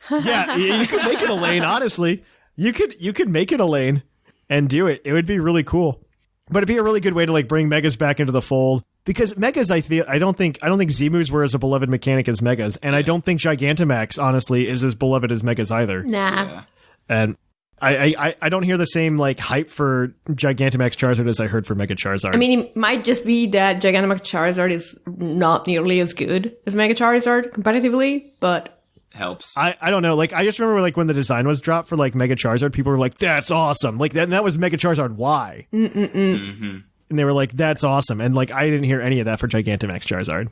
Yeah, you could make it Elaine. Honestly, you could make it Elaine and do it. It would be really cool. But it'd be a really good way to like bring Megas back into the fold, because Megas, I don't think Zemus were as a beloved mechanic as Megas, and I don't think Gigantamax honestly is as beloved as Megas either. Nah. Yeah. And I don't hear the same like hype for Gigantamax Charizard as I heard for Mega Charizard. I mean, it might just be that Gigantamax Charizard is not nearly as good as Mega Charizard competitively, but helps. I don't know. Like, I just remember like when the design was dropped for like Mega Charizard, people were like, "That's awesome!" Like that was Mega Charizard Y. Mm-hmm. And they were like, "That's awesome!" And like I didn't hear any of that for Gigantamax Charizard.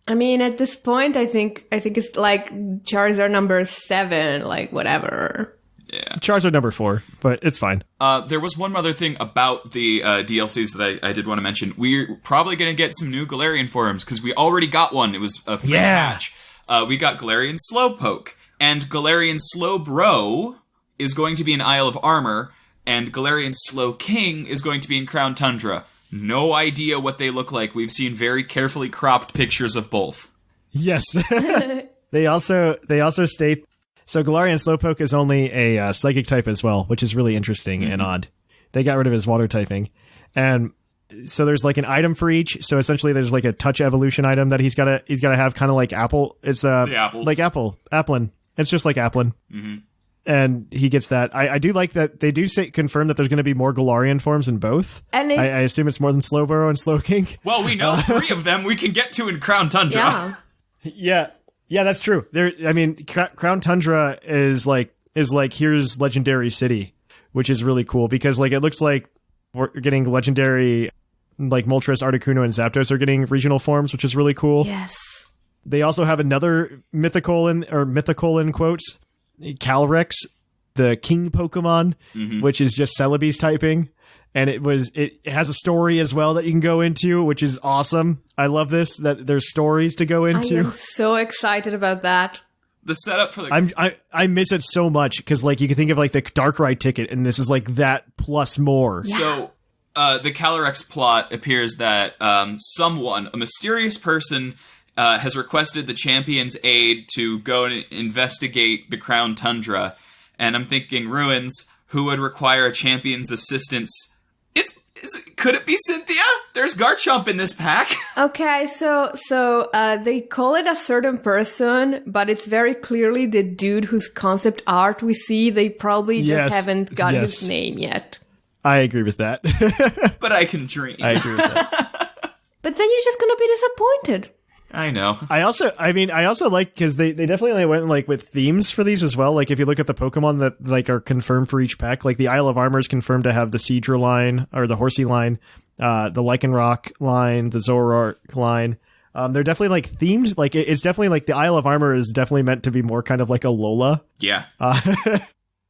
I mean, at this point, I think it's like Charizard number 7, like whatever. Yeah. Charizard number 4, but it's fine. There was one other thing about the DLCs that I did want to mention. We're probably going to get some new Galarian forms, because we already got one. It was a free patch. We got Galarian Slowpoke, and Galarian Slowbro is going to be in Isle of Armor, and Galarian Slowking is going to be in Crown Tundra. No idea what they look like. We've seen very carefully cropped pictures of both. Yes. They also state, so Galarian Slowpoke is only a psychic type as well, which is really interesting and odd. They got rid of his water typing. And so there's like an item for each. So essentially there's like a touch evolution item that he's gotta have, kind of like Apple. It's the apples. Like Applin. It's just like Applin. Mm-hmm. And he gets that. I do like that they do confirm that there's going to be more Galarian forms in both. And I assume it's more than Slowbro and Slowking. Well, we know 3 of them we can get to in Crown Tundra. Yeah, that's true. Crown Tundra is like here's Legendary City, which is really cool because like it looks like we're getting legendary, like Moltres, Articuno, and Zapdos are getting regional forms, which is really cool. Yes. They also have another mythical in quotes, Calyrex, the king Pokemon, which is just Celebi's typing. And it has a story as well that you can go into, which is awesome. I love this, that there's stories to go into. I am so excited about that. The setup for the... I miss it so much, because like you can think of like the Darkrai ticket, and this is like that plus more. Yeah. So the Calyrex plot appears that a mysterious person, has requested the champion's aid to go and investigate the Crown Tundra. And I'm thinking, Ruins, who would require a champion's assistance? Could it be Cynthia? There's Garchomp in this pack. Okay, so they call it a certain person, but it's very clearly the dude whose concept art we see. They probably just haven't got his name yet. I agree with that. But I can dream. I agree with that. But then you're just gonna be disappointed. I know. I also like, because they definitely went like with themes for these as well. Like if you look at the Pokemon that like are confirmed for each pack, like the Isle of Armor is confirmed to have the Seadra line or the Horsey line, the Lycanroc line, the Zoroark line. They're definitely like themed. Like it's definitely like the Isle of Armor is definitely meant to be more kind of like a Lola. Yeah.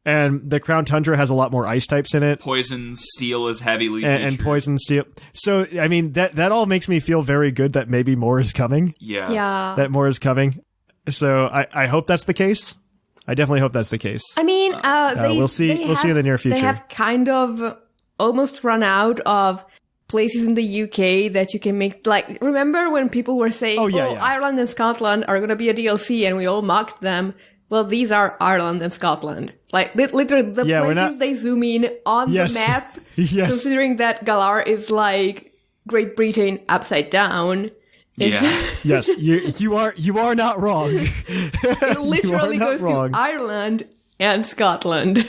And the Crown Tundra has a lot more ice types in it. Poison, Steel is heavily featured. And Poison, Steel. So, I mean, that all makes me feel very good that maybe more is coming. Yeah. That more is coming. So, I hope that's the case. I definitely hope that's the case. I mean, we'll see in the near future. They have kind of almost run out of places in the UK that you can make, like, remember when people were saying, Ireland and Scotland are going to be a DLC, and we all mocked them? Well, these are Ireland and Scotland. Like, literally, the places they zoom in on the map, considering that Galar is like Great Britain upside down. Yes, you are not wrong. It literally goes to Ireland and Scotland.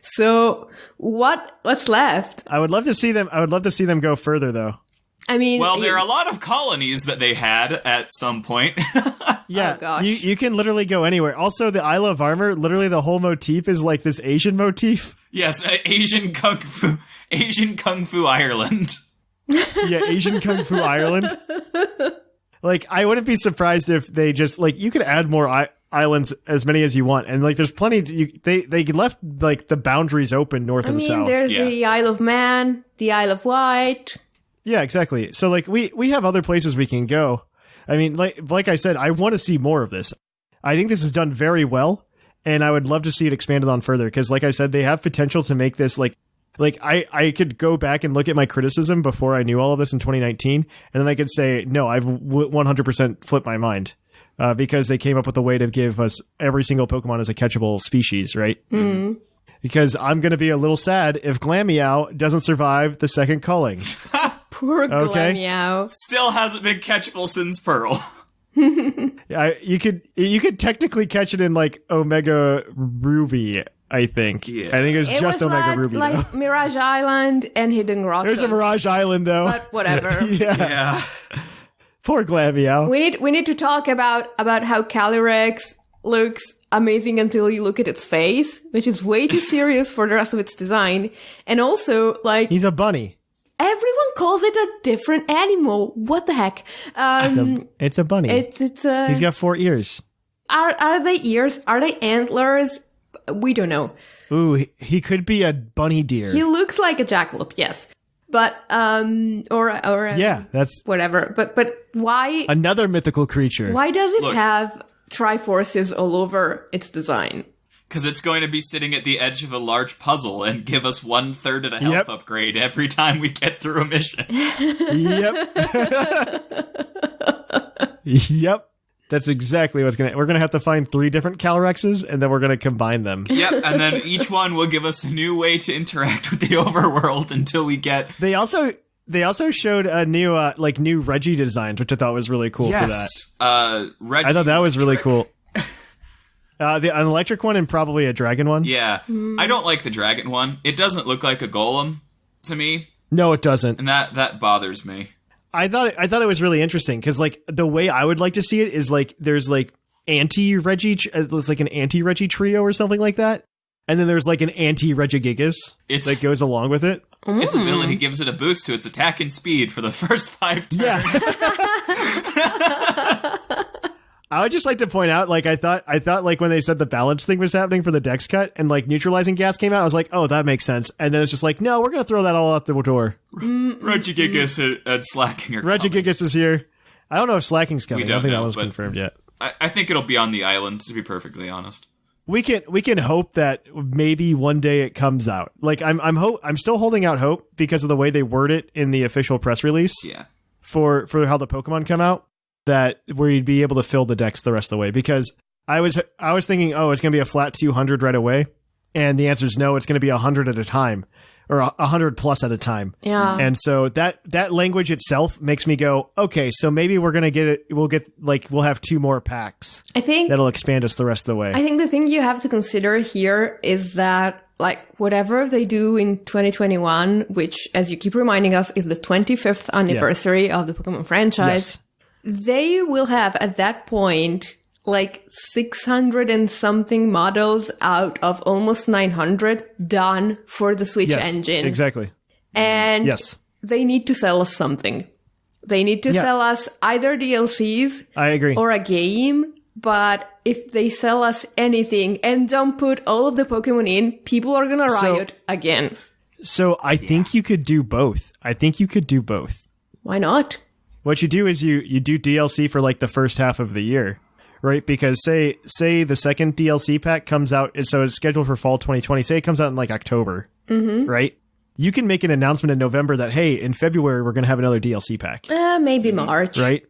So what's left? I would love to see them go further, though. I mean, well, there are a lot of colonies that they had at some point. Yeah, oh, gosh. You can literally go anywhere. Also, the Isle of Armor, literally the whole motif is like this Asian motif. Yes, Asian Kung Fu Ireland. Yeah, Asian Kung Fu Ireland. Like, I wouldn't be surprised if they just, like, you could add more islands, as many as you want, and like there's plenty they left like the boundaries open north and south. There's the Isle of Man, the Isle of Wight. Yeah, exactly. So like we have other places we can go. I mean, like I said, I want to see more of this. I think this is done very well, and I would love to see it expanded on further, because like I said, they have potential to make this like I could go back and look at my criticism before I knew all of this in 2019, and then I could say, no, I've 100% flipped my mind, because they came up with a way to give us every single Pokemon as a catchable species, right? Mm-hmm. Because I'm going to be a little sad if Glameow doesn't survive the second culling. Poor Glameow. Still hasn't been catchable since Pearl. You could technically catch it in like Omega Ruby, I think. Yeah. I think it was just Omega Ruby. Like Mirage Island and Hidden Rock. There's a Mirage Island though. But whatever. Yeah. Poor Glameow. We need to talk about how Calyrex looks amazing until you look at its face, which is way too serious for the rest of its design. And also, like, he's a bunny. Everyone calls it a different animal. What the heck? It's a bunny. It's he's got 4 ears. Are they ears? Are they antlers? We don't know. Ooh, he could be a bunny deer. He looks like a jackalope, yes. But, or yeah, that's whatever. But why? another mythical creature. Why does it Look. have Triforces all over its design? Because it's going to be sitting at the edge of a large puzzle and give us 1/3 of the health upgrade every time we get through a mission. Yep. Yep. That's exactly what's we're gonna have to find 3 different Calrexes, and then we're gonna combine them. Yep, and then each one will give us a new way to interact with the overworld until we get... They also showed a new new Reggie designs, which I thought was really cool for that. Reggie I thought that was really Trick. cool. An electric one and probably a dragon one. Yeah, I don't like the dragon one. It doesn't look like a golem to me, No, it doesn't. and that bothers me. I thought it was really interesting because like the way I would like to see it is like there's like anti-Reggie, it's like an anti-Reggie trio or something like that, and then there's like an anti-Regigigas that goes along with it. Its ability gives it a boost to its attack and speed for the first 5 turns. Yeah. I would just like to point out, like, I thought like when they said the balance thing was happening for the dex cut and like neutralizing gas came out, I was like, oh, that makes sense. And then it's just like, no, we're going to throw that all out the door. Regigigas and Slacking are coming. Regigigas is here. I don't know if Slacking's coming. I don't think that was but confirmed yet. I think it'll be on the island, to be perfectly honest. We can hope that maybe one day it comes out. Like I'm still holding out hope because of the way they word it in the official press release. Yeah. For how the Pokemon come out, that we'd be able to fill the decks the rest of the way, because I was thinking, oh, it's going to be a flat 200 right away. And the answer is no, it's going to be 100 at a time, or 100 plus at a time. Yeah. And so that language itself makes me go, okay, so maybe we're going to get it. We'll have 2 more packs. I think that'll expand us the rest of the way. I think the thing you have to consider here is that like whatever they do in 2021, which as you keep reminding us is the 25th anniversary of the Pokemon franchise, they will have at that point like 600 and something models out of almost 900 done for the Switch engine. Exactly. And they need to sell us something. They need to sell us either DLCs I agree. or a game. But if they sell us anything and don't put all of the Pokemon in, people are going to riot again. So I think you could do both. Why not? What you do is you do DLC for like the first half of the year, right? Because say the second DLC pack comes out, so it's scheduled for fall 2020. Say it comes out in like October, right? You can make an announcement in November that, hey, in February, we're going to have another DLC pack. Maybe March. Right?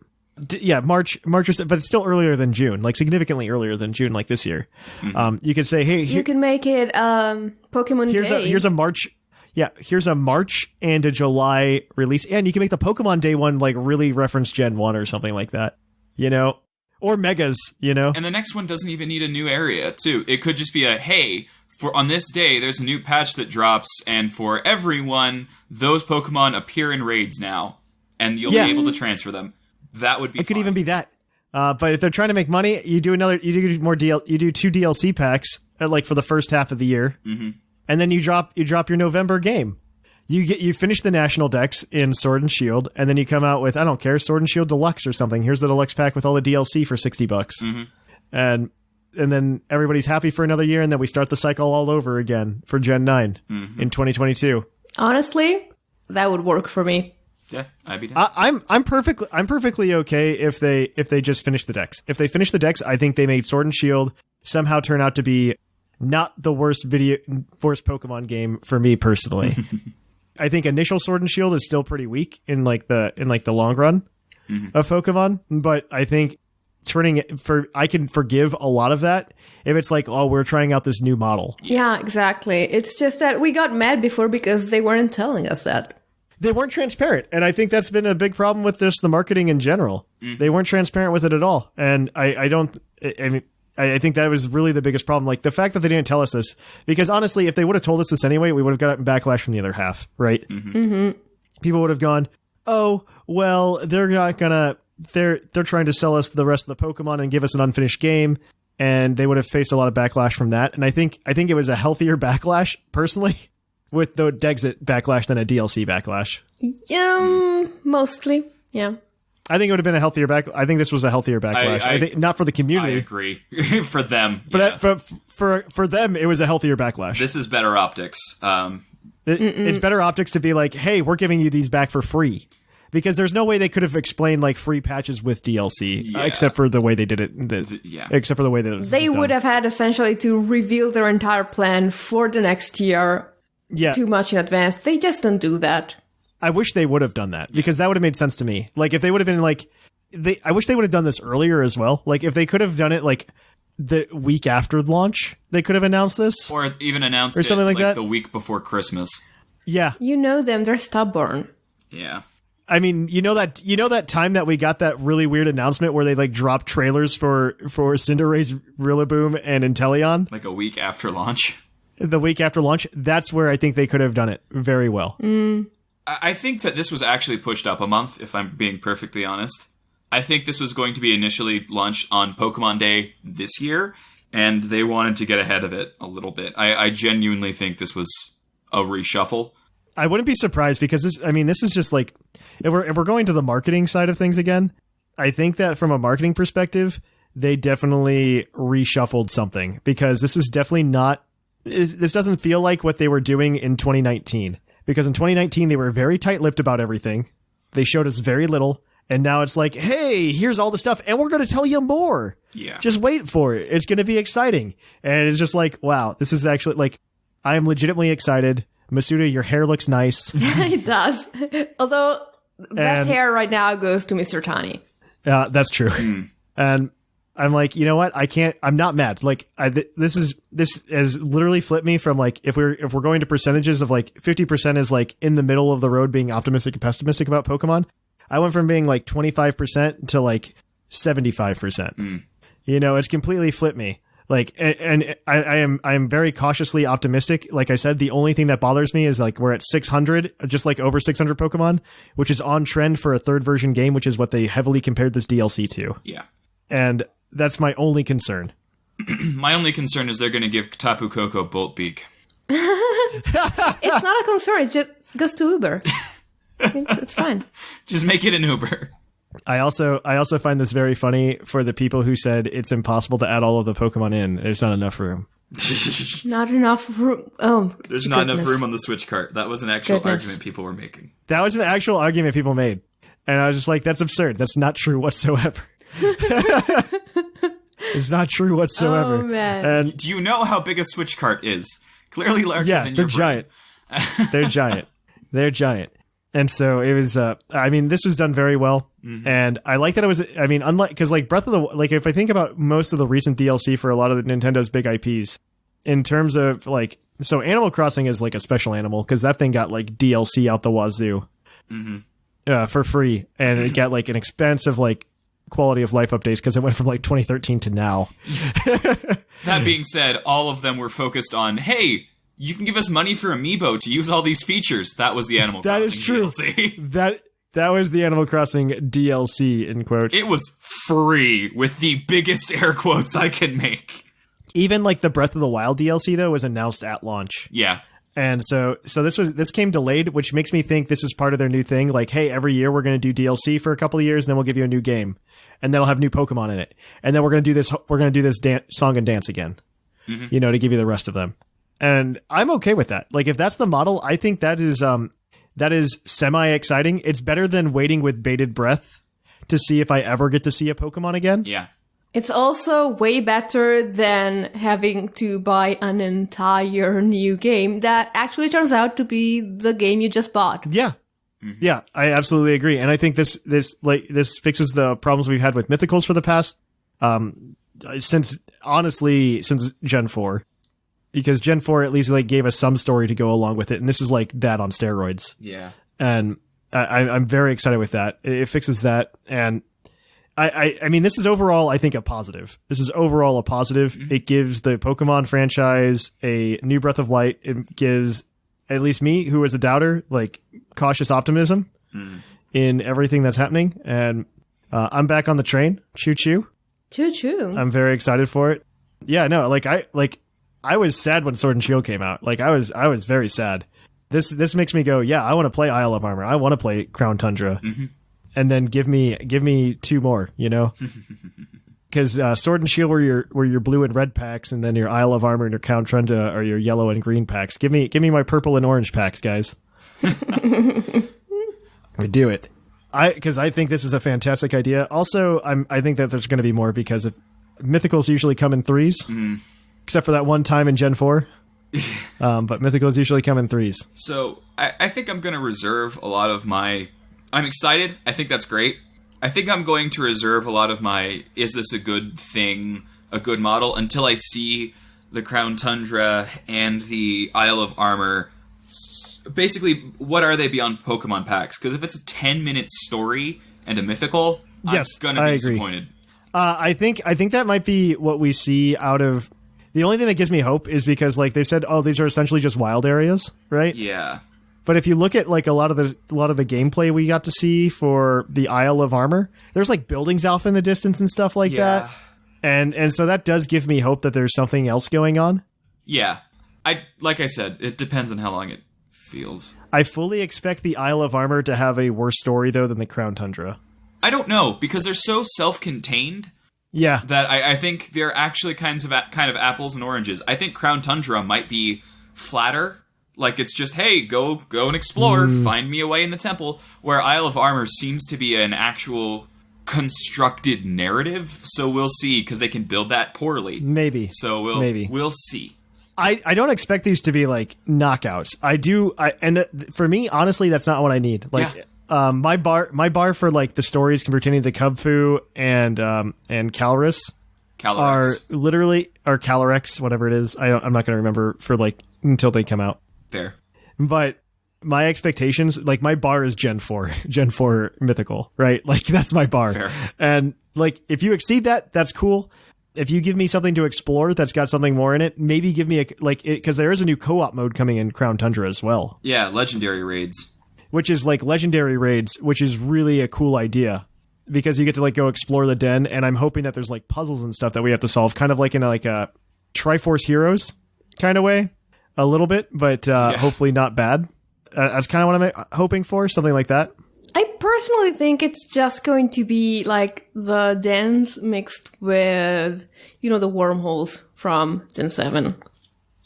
March, but it's still earlier than June, like significantly earlier than June, like this year. You could say, hey, you can make it Pokemon Day. Here's a March. Yeah, here's a March and a July release, and you can make the Pokemon Day one like really reference Gen 1 or something like that, or Megas, And the next one doesn't even need a new area, too. It could just be a, hey, on this day, there's a new patch that drops, and for everyone, those Pokemon appear in raids now, and you'll be able to transfer them. That would be. It could even be that. But if they're trying to make money, you do 2 DLC packs like for the first half of the year, and then you drop your November game. You finish the national decks in Sword and Shield, and then you come out with, I don't care, Sword and Shield Deluxe or something. Here's the Deluxe pack with all the DLC for $60, and then everybody's happy for another year, and then we start the cycle all over again for Gen 9 in 2022. Honestly, that would work for me. Yeah, I'd be down. I'm perfectly okay if they just finish the decks. If they finish the decks, I think they made Sword and Shield somehow turn out to be not the worst Pokemon game for me personally. I think initial Sword and Shield is still pretty weak in the long run of Pokemon, but I think I can forgive a lot of that if it's like, oh, we're trying out this new model. Yeah, exactly. It's just that we got mad before because they weren't telling us that. They weren't transparent, and I think that's been a big problem with just the marketing in general. They weren't transparent with it at all, and I think that was really the biggest problem. Like the fact that they didn't tell us this, because honestly, if they would have told us this anyway, we would have gotten backlash from the other half, right? People would have gone, "Oh, well, they're not gonna. They're trying to sell us the rest of the Pokemon and give us an unfinished game," and they would have faced a lot of backlash from that. And I think it was a healthier backlash, personally, with the Dexit backlash than a DLC backlash. Mostly, yeah. I think it would have been a healthier I think this was a healthier backlash. I think not for the community. I agree. For them. But for them, it was a healthier backlash. This is better optics. It's better optics to be like, hey, we're giving you these back for free. Because there's no way they could have explained like free patches with DLC, except for the way they did it. Except for the way that it was They done. would have had essentially to reveal their entire plan for the next year too much in advance. They just don't do that. I wish they would have done that because that would have made sense to me. Like if they would have been like, I wish they would have done this earlier as well. Like if they could have done it like the week after launch, they could have announced this, or even announced or something like that the week before Christmas. Yeah, you know them; they're stubborn. Yeah. I mean, you know that time that we got that really weird announcement where they like dropped trailers for Cinderace, Rillaboom, and Inteleon like a week after launch. The week after launch, that's where I think they could have done it very well. I think that this was actually pushed up a month, if I'm being perfectly honest. I think this was going to be initially launched on Pokemon Day this year, and they wanted to get ahead of it a little bit. I genuinely think this was a reshuffle. I wouldn't be surprised because this is just like, if we're going to the marketing side of things again, I think that from a marketing perspective, they definitely reshuffled something because this is definitely not, this doesn't feel like what they were doing in 2019. Because in 2019, they were very tight-lipped about everything. They showed us very little. And now it's like, hey, here's all the stuff. And we're going to tell you more. Yeah. Just wait for it. It's going to be exciting. And it's just like, wow, this is actually like, I am legitimately excited. Masuda, your hair looks nice. It does. Although, best hair right now goes to Mr. Tani. Yeah, that's true. And I'm like, you know what? I'm not mad. Like, this has literally flipped me from like, if we're going to percentages of like 50% is like in the middle of the road being optimistic and pessimistic about Pokemon. I went from being like 25% to like 75%. You know, it's completely flipped me. Like, and I am very cautiously optimistic. Like I said, the only thing that bothers me is like we're at 600, just like over 600 Pokemon, which is on trend for a third version game, which is what they heavily compared this DLC to. Yeah. And that's my only concern. My only concern is they're going to give Tapu Koko Bolt Beak. It's not a concern. It just goes to Uber. It's fine. Just make it an Uber. I also find this very funny for the people who said it's impossible to add all of the Pokemon in. There's not enough room. Not enough room. Oh, there's not enough room on the Switch cart. That was an actual argument people were making. That was an actual argument people made. And I was just like, that's absurd. That's not true whatsoever. It's not true whatsoever. Oh, man. And do you know how big a Switch cart is? Clearly larger than they're your giant. They're giant. They're giant. And so it was, this was done very well. And I like that it was, unlike, because like Breath of the, like if I think about most of the recent DLC for a lot of the Nintendo's big IPs, in terms of like, so Animal Crossing is like a special animal because that thing got like DLC out the wazoo for free. And it got like an expensive like quality of life updates because it went from like 2013 to now. That being said, all of them were focused on, hey, you can give us money for Amiibo to use all these features. That was the Animal Crossing DLC. That was the Animal Crossing DLC, in quotes. It was free, with the biggest air quotes I can make. Even like the Breath of the Wild DLC, though, was announced at launch. Yeah. And so this came delayed, which makes me think this is part of their new thing. Like, hey, every year we're going to do DLC for a couple of years, and then we'll give you a new game. And then it'll have new Pokemon in it. And then we're going to do this song and dance again, to give you the rest of them. And I'm okay with that. Like, if that's the model, I think that is semi-exciting. It's better than waiting with bated breath to see if I ever get to see a Pokemon again. Yeah. It's also way better than having to buy an entire new game that actually turns out to be the game you just bought. Yeah. Yeah, I absolutely agree. And I think this fixes the problems we've had with Mythicals for the past, since Gen 4. Because Gen 4 at least like gave us some story to go along with it, and this is like that on steroids. Yeah, and I'm very excited with that. It fixes that, and I mean, this is overall I think a positive. This is overall a positive. It gives the Pokemon franchise a new breath of light. It gives at least me, who is a doubter, like cautious optimism in everything that's happening, and I'm back on the train. Choo choo, choo choo. I'm very excited for it. Yeah, no, I was sad when Sword and Shield came out. Like I was very sad. This makes me go, yeah, I want to play Isle of Armor. I want to play Crown Tundra. and then give me 2 more, you know? Because Sword and Shield were your blue and red packs, and then your Isle of Armor and your Count Tundra are your yellow and green packs. Give me my purple and orange packs, guys. We do it. Because I think this is a fantastic idea. Also, I think that there's going to be more because of Mythicals usually come in 3s, except for that one time in Gen 4. But Mythicals usually come in 3s. So I think I'm going to reserve a lot of my... I'm excited. I think that's great. I think I'm going to reserve a lot of my, is this a good thing, a good model, until I see the Crown Tundra and the Isle of Armor. Basically, what are they beyond Pokemon packs? Because if it's a 10-minute story and a mythical, yes, I'm going to be disappointed. I think that might be what we see out of... The only thing that gives me hope is because, like, they said, oh, these are essentially just wild areas, right? Yeah. But if you look at like a lot of the gameplay we got to see for the Isle of Armor, there's like buildings off in the distance and stuff like that. And so that does give me hope that there's something else going on. Yeah. Like I said, it depends on how long it feels. I fully expect the Isle of Armor to have a worse story though than the Crown Tundra. I don't know, because they're so self-contained. Yeah. That I think they're actually kind of apples and oranges. I think Crown Tundra might be flatter. Like, it's just, hey, go and explore, find me a way in the temple, where Isle of Armor seems to be an actual constructed narrative, so we'll see, because they can build that poorly. Maybe. So we'll see. I don't expect these to be, like, knockouts. For me, honestly, that's not what I need. Like, my bar for, like, the stories pertaining to Kubfu and Calyrex are literally, or Calyrex, whatever it is. I'm not going to remember for, like, until they come out. Fair. But my expectations, like, my bar is Gen 4 mythical, right? Like, that's my bar. Fair. And, like, if you exceed that, that's cool. If you give me something to explore that's got something more in it, maybe give me because there is a new co-op mode coming in Crown Tundra as well. Yeah, legendary raids. Which is like legendary raids, which is really a cool idea. Because you get to, like, go explore the den, and I'm hoping that there's, like, puzzles and stuff that we have to solve, kind of like in a Triforce Heroes kind of way. A little bit, but hopefully not bad. That's kind of what I'm hoping for, something like that. I personally think it's just going to be like the dens mixed with, the wormholes from Gen 7.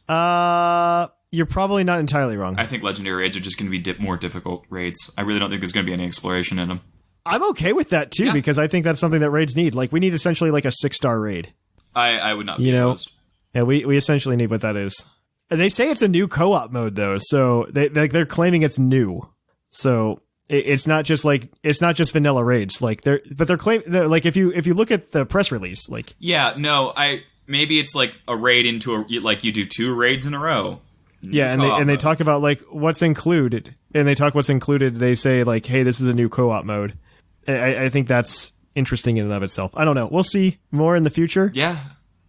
You're probably not entirely wrong. I think legendary raids are just going to be more difficult raids. I really don't think there's going to be any exploration in them. I'm okay with that, too, because I think that's something that raids need. Like, we need essentially, like, a 6-star raid. I would not be opposed. Yeah, we essentially need what that is. They say it's a new co-op mode though, so they're claiming it's new. So it's not just vanilla raids. Like they're claiming, like, if you look at the press release, like, maybe it's like a raid into like you do 2 raids in a row. Yeah, and they talk about, like, what's included, and they talk what's included. They say, like, hey, this is a new co-op mode. I think that's interesting in and of itself. I don't know. We'll see more in the future. Yeah.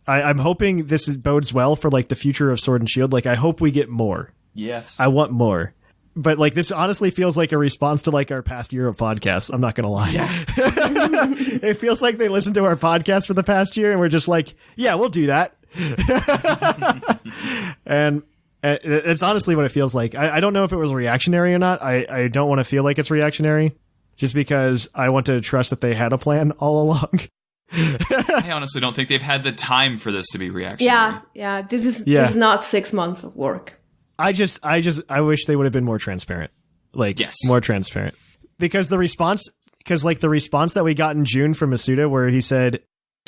I'm hoping this bodes well for, like, the future of Sword and Shield. Like, I hope we get more. Yes. I want more. But, like, this honestly feels like a response to, like, our past year of podcasts. I'm not going to lie. Yeah. It feels like they listened to our podcast for the past year and we're just like, yeah, we'll do that. And it's honestly what it feels like. I don't know if it was reactionary or not. I don't want to feel like it's reactionary just because I want to trust that they had a plan all along. I honestly don't think they've had the time for this to be reactionary. Yeah. This is not 6 months of work. I wish they would have been more transparent. Like, yes. More transparent. Because the response that we got in June from Masuda, where he said,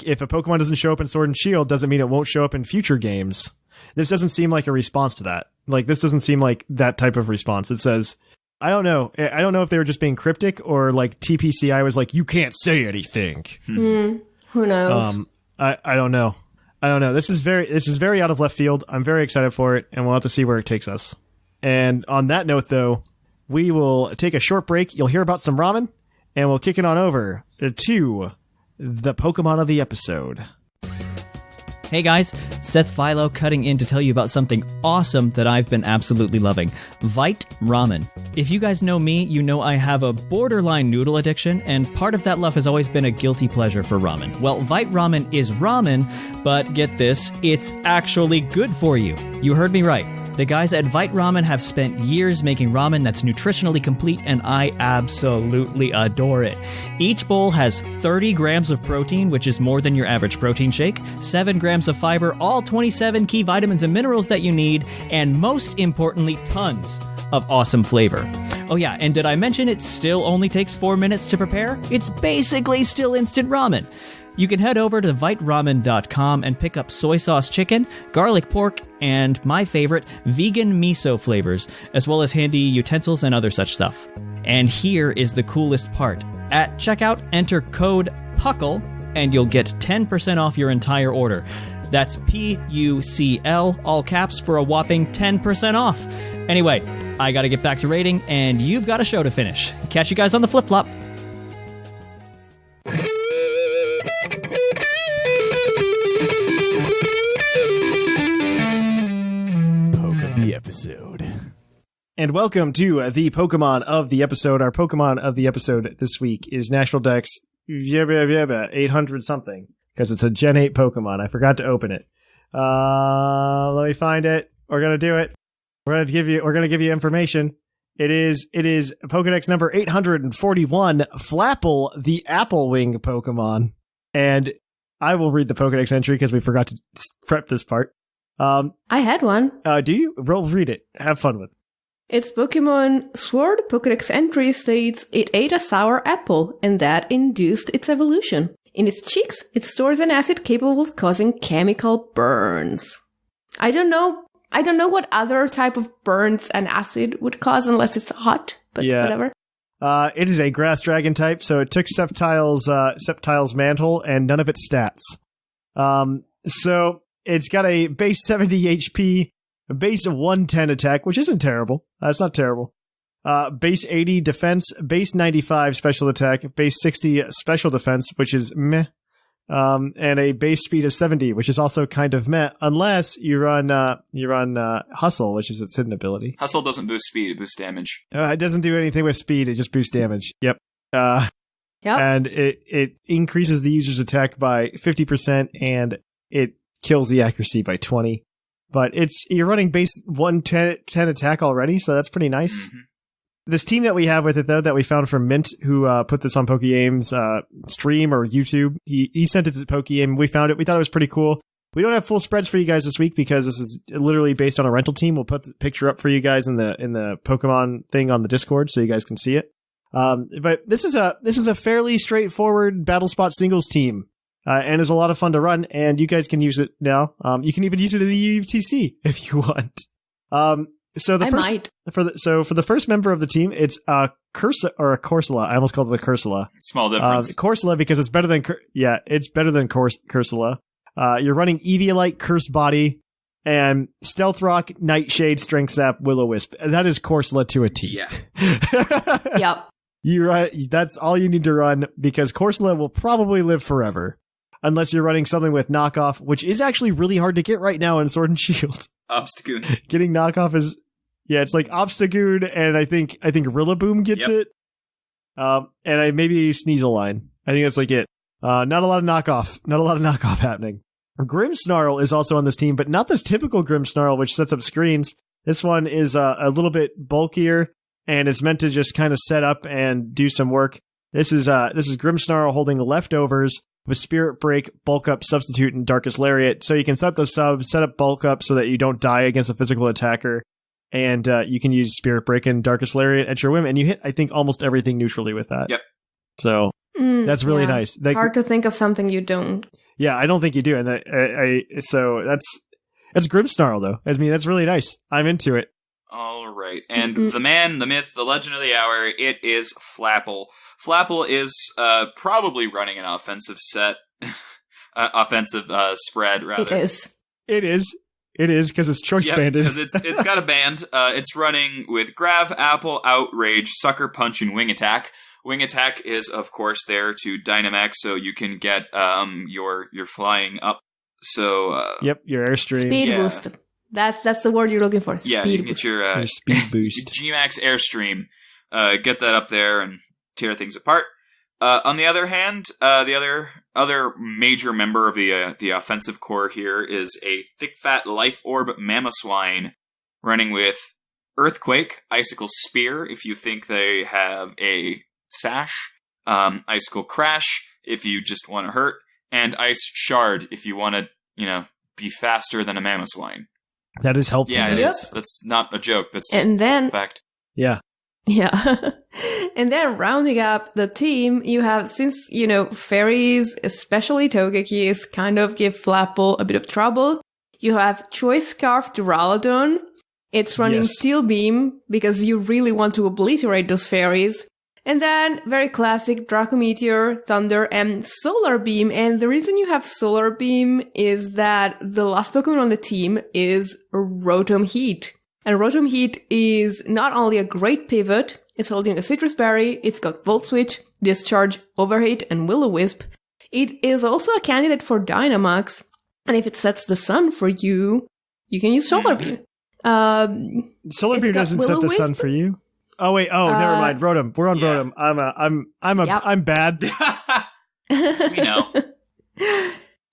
if a Pokemon doesn't show up in Sword and Shield, doesn't mean it won't show up in future games. This doesn't seem like a response to that. Like, this doesn't seem like that type of response. It says, I don't know. I don't know if they were just being cryptic or, like, TPCI was like, you can't say anything. Who knows? I don't know. This is very out of left field. I'm very excited for it, and we'll have to see where it takes us. And on that note, though, we will take a short break. You'll hear about some ramen, and we'll kick it on over to the Pokemon of the episode. Hey guys, Seth Philo cutting in to tell you about something awesome that I've been absolutely loving. Vite Ramen. If you guys know me, you know I have a borderline noodle addiction, and part of that love has always been a guilty pleasure for ramen. Well, Vite Ramen is ramen, but get this, it's actually good for you. You heard me right. The guys at Vite Ramen have spent years making ramen that's nutritionally complete, and I absolutely adore it. Each bowl has 30 grams of protein, which is more than your average protein shake, 7 grams of fiber, all 27 key vitamins and minerals that you need, and most importantly, tons of awesome flavor. Oh yeah, and did I mention it still only takes 4 minutes to prepare? It's basically still instant ramen. You can head over to viteramen.com and pick up soy sauce chicken, garlic pork, and my favorite, vegan miso flavors, as well as handy utensils and other such stuff. And here is the coolest part. At checkout, enter code PUCL, and you'll get 10% off your entire order. That's PUCL, all caps, for a whopping 10% off. Anyway, I gotta get back to rating, and you've got a show to finish. Catch you guys on the flip-flop. Episode. And welcome to the Pokemon of the episode. Our Pokemon of the episode this week is National Dex 800 something, because it's a Gen 8 Pokemon. I forgot to open it. Let me find it. We're gonna do it. We're gonna give you information. It is Pokedex number 841, Flapple, the Apple Wing Pokemon. And I will read the Pokedex entry because we forgot to prep this part. I had one. Do you? Roll, read it. Have fun with it. Its Pokemon Sword Pokedex entry states it ate a sour apple, and that induced its evolution. In its cheeks, it stores an acid capable of causing chemical burns. I don't know what other type of burns an acid would cause unless it's hot, but whatever. It is a grass dragon type, so it took Sceptile's mantle and none of its stats. So it's got a base 70 HP, a base 110 attack, which isn't terrible. That's not terrible. Base 80 defense, base 95 special attack, base 60 special defense, which is meh. And a base speed of 70, which is also kind of meh, unless you run Hustle, which is its hidden ability. Hustle doesn't boost speed, it boosts damage. It doesn't do anything with speed, it just boosts damage. Yep. Yep. And it increases the user's attack by 50%, and it kills the accuracy by 20. But you're running base 110 attack already, so that's pretty nice. Mm-hmm. This team that we have with it, though, that we found from Mint, who put this on PokeAim's stream or YouTube, he sent it to PokeAim. We found it. We thought it was pretty cool. We don't have full spreads for you guys this week because this is literally based on a rental team. We'll put the picture up for you guys in the Pokemon thing on the Discord so you guys can see it. But this is a fairly straightforward battle spot singles team. And is a lot of fun to run, and you guys can use it now. You can even use it in the UTC if you want. For the first member of the team, it's a Corsola. I almost called it a Corsola. Small difference. Corsola because it's better than Corsola. You're running Eviolite, Curse Body, and Stealth Rock, Nightshade, Strength Sap, Will-O-Wisp. That is Corsola to a T. Yeah. Yep. That's all you need to run because Corsola will probably live forever. Unless you're running something with knockoff, which is actually really hard to get right now in Sword and Shield. Obstagoon. Getting knockoff is, it's like Obstagoon, and I think Rillaboom gets it. And maybe Sneaseline. I think that's like it. Not a lot of knockoff happening. Grimmsnarl is also on this team, but not this typical Grimmsnarl, which sets up screens. This one is a little bit bulkier and is meant to just kind of set up and do some work. This is Grimmsnarl holding leftovers with Spirit Break, Bulk Up, Substitute, and Darkest Lariat. So you can set up those subs, set up Bulk Up so that you don't die against a physical attacker. And you can use Spirit Break and Darkest Lariat at your whim. And you hit, I think, almost everything neutrally with that. Yep. So that's really nice. Hard to think of something you don't. Yeah, I don't think you do. And so that's Grimmsnarl, though. I mean, that's really nice. I'm into it. All right. And the man, the myth, the legend of the hour, it is Flapple. Flapple is probably running an offensive spread, rather. It is because it's choice banded. Because it's got a band. It's running with Grav, Apple, Outrage, Sucker Punch, and Wing Attack. Wing Attack is, of course, there to Dynamax, so you can get your flying up. So your airstream. Speed boost. That's the word you're looking for. Speed boost. Get your speed boost. G-Max Airstream. Get that up there and tear things apart. On the other hand, the other major member of the offensive core here is a thick, fat Life Orb Mamoswine running with Earthquake, Icicle Spear, if you think they have a sash, Icicle Crash, if you just want to hurt, and Ice Shard, if you want to, be faster than a Mamoswine. That is helpful. Yeah, it Yep. is. That's not a joke. That's just And then- a fact. Yeah. Yeah. And then rounding up the team, you have, since, fairies, especially Togekis, kind of give Flapple a bit of trouble, you have Choice Scarf Duraludon. It's running Yes. Steel Beam because you really want to obliterate those fairies. And then, very classic, Draco Meteor, Thunder, and Solar Beam. And the reason you have Solar Beam is that the last Pokemon on the team is Rotom Heat. And Rotom Heat is not only a great pivot, it's holding a Citrus Berry, it's got Volt Switch, Discharge, Overheat, and Will-O-Wisp. It is also a candidate for Dynamax. And if it sets the sun for you, you can use Solar Beam. Solar It's Beam got doesn't set the Will-O-Wisp. sun for you. Oh wait. Oh, never mind. Rotom. We're on Yeah. Rotom. Yep. I'm bad. We know.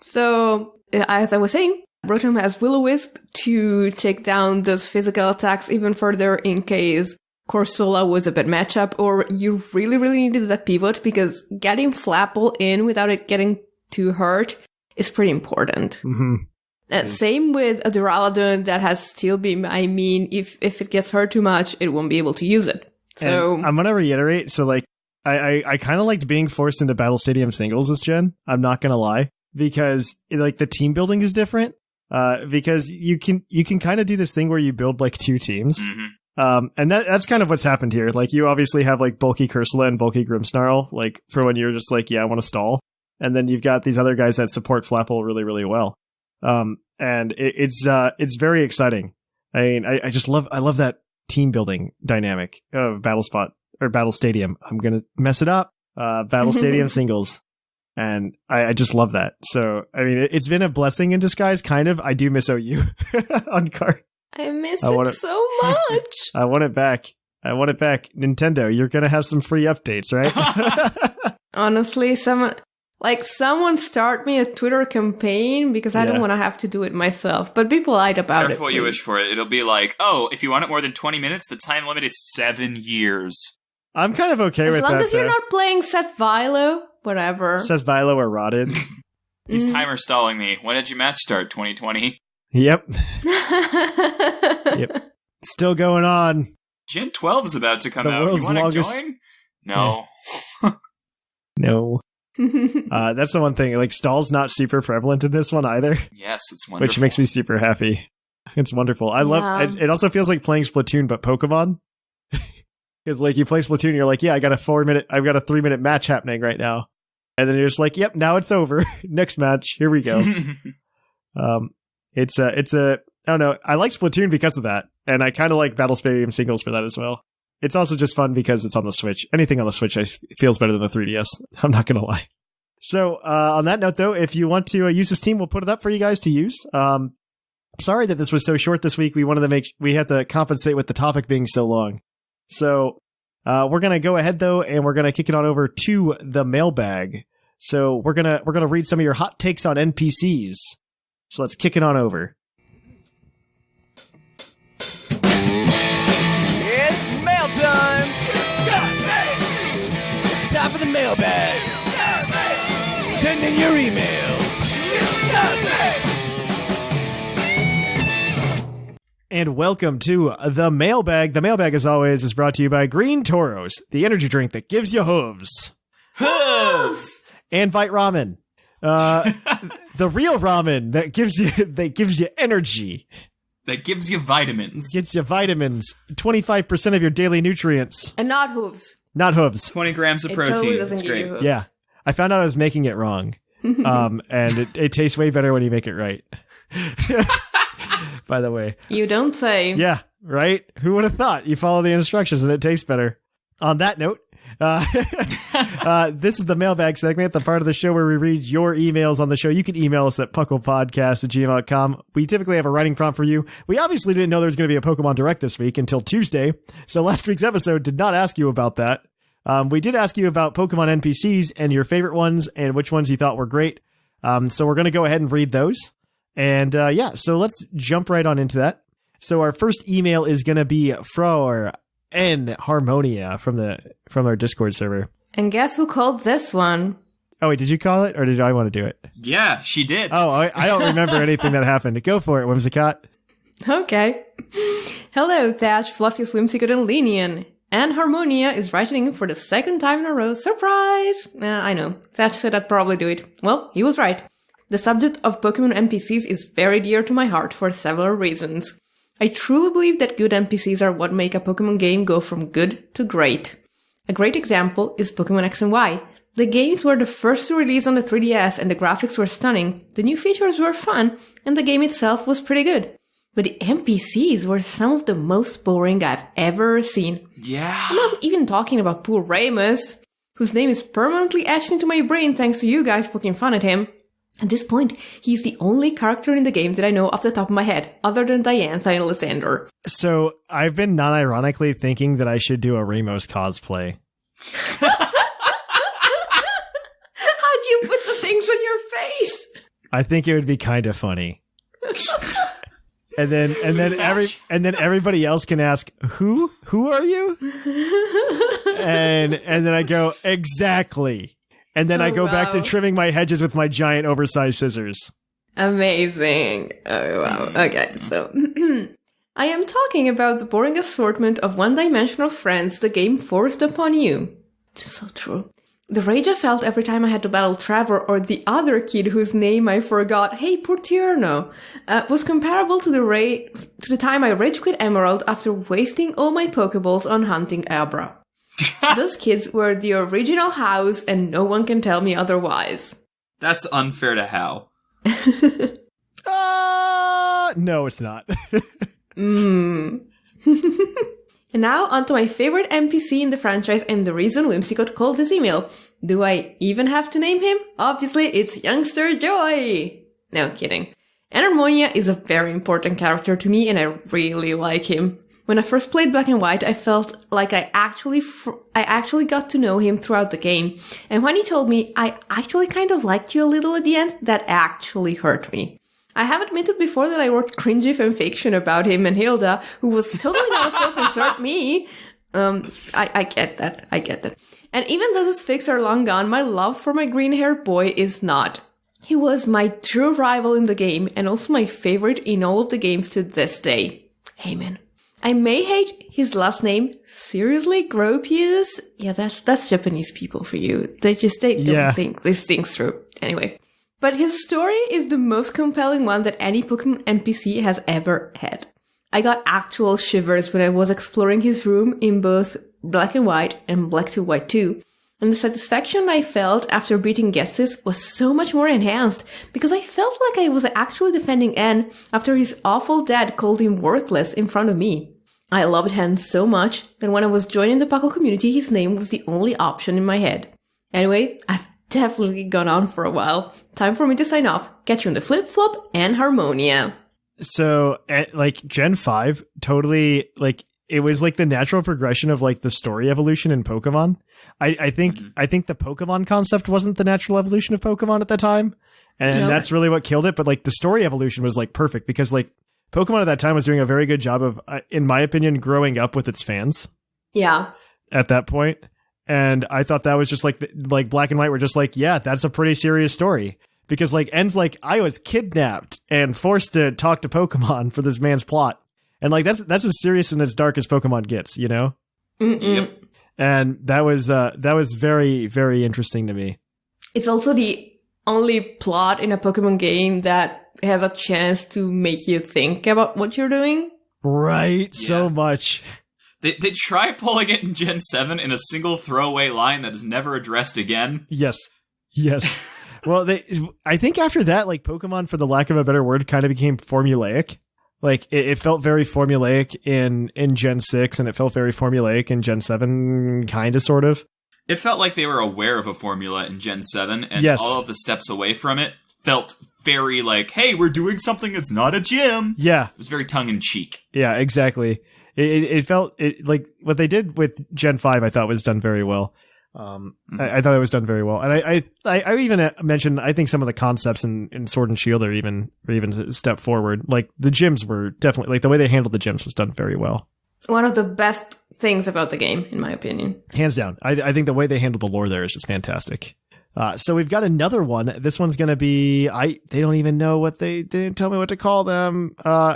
So, as I was saying, Rotom has Will-O-Wisp to take down those physical attacks even further in case Corsola was a bad matchup or you really, really needed that pivot, because getting Flapple in without it getting too hurt is pretty important. Mm-hmm. Same with a Duraludon that has Steel Beam. I mean, if it gets hurt too much, it won't be able to use it. So And I'm gonna reiterate. So like, I kind of liked being forced into Battle Stadium singles this gen. I'm not gonna lie, because like the team building is different. Because you can kind of do this thing where you build like two teams. Mm-hmm. And that's kind of what's happened here. Like you obviously have like bulky Cursula and bulky Grimmsnarl, like for when you're just like, yeah, I want to stall. And then you've got these other guys that support Flapple really, really well. And it's very exciting. I mean, I love that team building dynamic of Battle Spot or Battle Stadium. I'm going to mess it up. Battle Stadium singles. And I just love that. So, I mean, it's been a blessing in disguise, kind of. I do miss OU on card. I miss I it wanna- so much. I want it back. Nintendo, you're going to have some free updates, right? Honestly, someone start me a Twitter campaign because I Yeah. don't want to have to do it myself. But be polite about Careful it. what you please. wish for it. It'll be like, oh, if you want it more than 20 minutes, the time limit is 7 years. I'm kind of okay with As that. long as you're though. not playing Seth Vilo, whatever. Says Vilo or Rotted. He's timer stalling me. When did your match start? 2020? Yep. Yep. Still going on. Gen 12 is about to come The out. world's You want to longest- join? No. No. That's the one thing. Like, stall's not super prevalent in this one either, Yes, it's wonderful. which makes me super happy. It's wonderful. I love Yeah. it. Also feels like playing Splatoon, but Pokemon. Because, like, you play Splatoon, you're like, yeah, I've got a 3-minute match happening right now. And then you're just like, yep, now it's over. Next match. Here we go. It's a, I don't know. I like Splatoon because of that. And I kind of like Battle Stadium singles for that as well. It's also just fun because it's on the Switch. Anything on the Switch feels better than the 3DS. I'm not going to lie. So, on that note, though, if you want to use this team, we'll put it up for you guys to use. Sorry that this was so short this week. We had to compensate with the topic being so long. So, we're going to go ahead, though, and we're going to kick it on over to the mailbag. So, we're going to read some of your hot takes on NPCs. So let's kick it on over. It's mail time! It's time for the mailbag! Send in your emails! And welcome to the mailbag. The mailbag, as always, is brought to you by Green Toros, the energy drink that gives you hooves. Hooves! And Vite Ramen. The real ramen that gives you energy. That gives you vitamins. Gets you vitamins. 25% of your daily nutrients. And not hooves. Not hooves. 20 grams of It protein. totally doesn't That's give you great. hooves. Yeah. I found out I was making it wrong. And it tastes way better when you make it right. By the way. You don't say. Yeah, right? Who would have thought? You follow the instructions and it tastes better. On that note, this is the mailbag segment, the part of the show where we read your emails on the show. You can email us at puclpodcast@gmail.com. We typically have a writing prompt for you. We obviously didn't know there was going to be a Pokemon Direct this week until Tuesday, so last week's episode did not ask you about that. We did ask you about Pokemon NPCs and your favorite ones and which ones you thought were great. So we're going to go ahead and read those. And so let's jump right on into that. So our first email is going to be from Harmonia from our Discord server. And guess who called this one? Oh, wait, did you call it or did I want to do it? Yeah, she did. Oh, I don't remember anything that happened. Go for it, Whimsicott. Okay. Hello, Thatch, Fluffiest Whimsicott and Lynian. And Harmonia is writing in for the second time in a row. Surprise! I know. Thatch said I'd probably do it. Well, he was right. The subject of Pokemon NPCs is very dear to my heart for several reasons. I truly believe that good NPCs are what make a Pokemon game go from good to great. A great example is Pokemon X and Y. The games were the first to release on the 3DS and the graphics were stunning, the new features were fun, and the game itself was pretty good. But the NPCs were some of the most boring I've ever seen. Yeah. I'm not even talking about poor Ramus, whose name is permanently etched into my brain thanks to you guys poking fun at him. At this point, he's the only character in the game that I know off the top of my head, other than Diantha and Lavender. So I've been non-ironically thinking that I should do a Ramos cosplay. How'd you put the things on your face? I think it would be kind of funny. And then everybody else can ask, who are you? And then I go, exactly. And then I go back to trimming my hedges with my giant oversized scissors. Amazing. Oh, wow. Okay, so I am talking about the boring assortment of one-dimensional friends the game forced upon you. Just so true. The rage I felt every time I had to battle Trevor or the other kid whose name I forgot, hey, poor Tierno, was comparable to the time I rage quit Emerald after wasting all my Pokeballs on hunting Abra. Those kids were the original Hows, and no one can tell me otherwise. That's unfair to How. No, it's not. And now, onto my favorite NPC in the franchise and the reason Whimsicott called this email. Do I even have to name him? Obviously, it's Youngster Joy! No, kidding. And Harmonia is a very important character to me, and I really like him. When I first played Black and White, I felt like I actually got to know him throughout the game. And when he told me, I actually kind of liked you a little at the end, that actually hurt me. I have admitted before that I wrote cringy fanfiction about him and Hilda, who was totally gonna self-insert me. I get that. And even though his fics are long gone, my love for my green-haired boy is not. He was my true rival in the game, and also my favorite in all of the games to this day. Amen. I may hate his last name. Seriously, Gropius? Yeah, that's Japanese people for you. They don't think these things through. Anyway. But his story is the most compelling one that any Pokemon NPC has ever had. I got actual shivers when I was exploring his room in both Black and White and Black to White 2. And the satisfaction I felt after beating Ghetsis was so much more enhanced because I felt like I was actually defending N after his awful dad called him worthless in front of me. I loved N so much that when I was joining the PUCL community, his name was the only option in my head. Anyway, I've definitely gone on for a while. Time for me to sign off. Catch you in the flip-flop and Harmonia. So, Gen 5, totally, it was, the natural progression of, the story evolution in Pokemon. I think the Pokemon concept wasn't the natural evolution of Pokemon at the time, and that's really what killed it, but, the story evolution was, perfect, because, Pokemon at that time was doing a very good job of, in my opinion, growing up with its fans. Yeah. At that point. And I thought that was just like Black and White were just yeah, that's a pretty serious story. Because N's I was kidnapped and forced to talk to Pokemon for this man's plot. And that's as serious and as dark as Pokemon gets, you know? Yep. And that was very, very interesting to me. It's also the only plot in a Pokemon game that has a chance to make you think about what you're doing. Right. Yeah. So much. They try pulling it in Gen 7 in a single throwaway line that is never addressed again. Yes. Well, I think after that, Pokemon, for the lack of a better word, kind of became formulaic. It felt very formulaic in Gen 6, and it felt very formulaic in Gen 7, kind of, sort of. It felt like they were aware of a formula in Gen 7, and all of the steps away from it felt very hey, we're doing something that's not a gym. Yeah. It was very tongue-in-cheek. Yeah, exactly. It felt what they did with Gen 5, I thought was done very well. I thought it was done very well, and I even mentioned I think some of the concepts in Sword and Shield are even a step forward. Like the gyms were definitely like the way they handled the gyms was done very well. One of the best things about the game, in my opinion. Hands down. I think the way they handled the lore there is just fantastic. So we've got another one. This one's going to be, they don't even know they didn't tell me what to call them.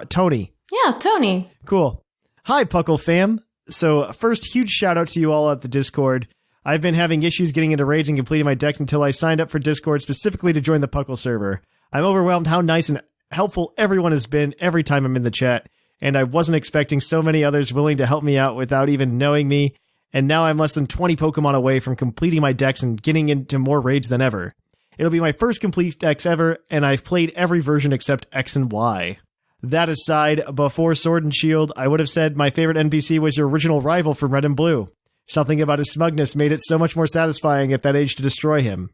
Tony. Yeah, Tony. Cool. Hi, PUCL fam. So first, huge shout out to you all at the Discord. I've been having issues getting into raids and completing my decks until I signed up for Discord specifically to join the PUCL server. I'm overwhelmed how nice and helpful everyone has been every time I'm in the chat. And I wasn't expecting so many others willing to help me out without even knowing me, and now I'm less than 20 Pokemon away from completing my decks and getting into more raids than ever. It'll be my first complete decks ever, and I've played every version except X and Y. That aside, before Sword and Shield, I would have said my favorite NPC was your original rival from Red and Blue. Something about his smugness made it so much more satisfying at that age to destroy him.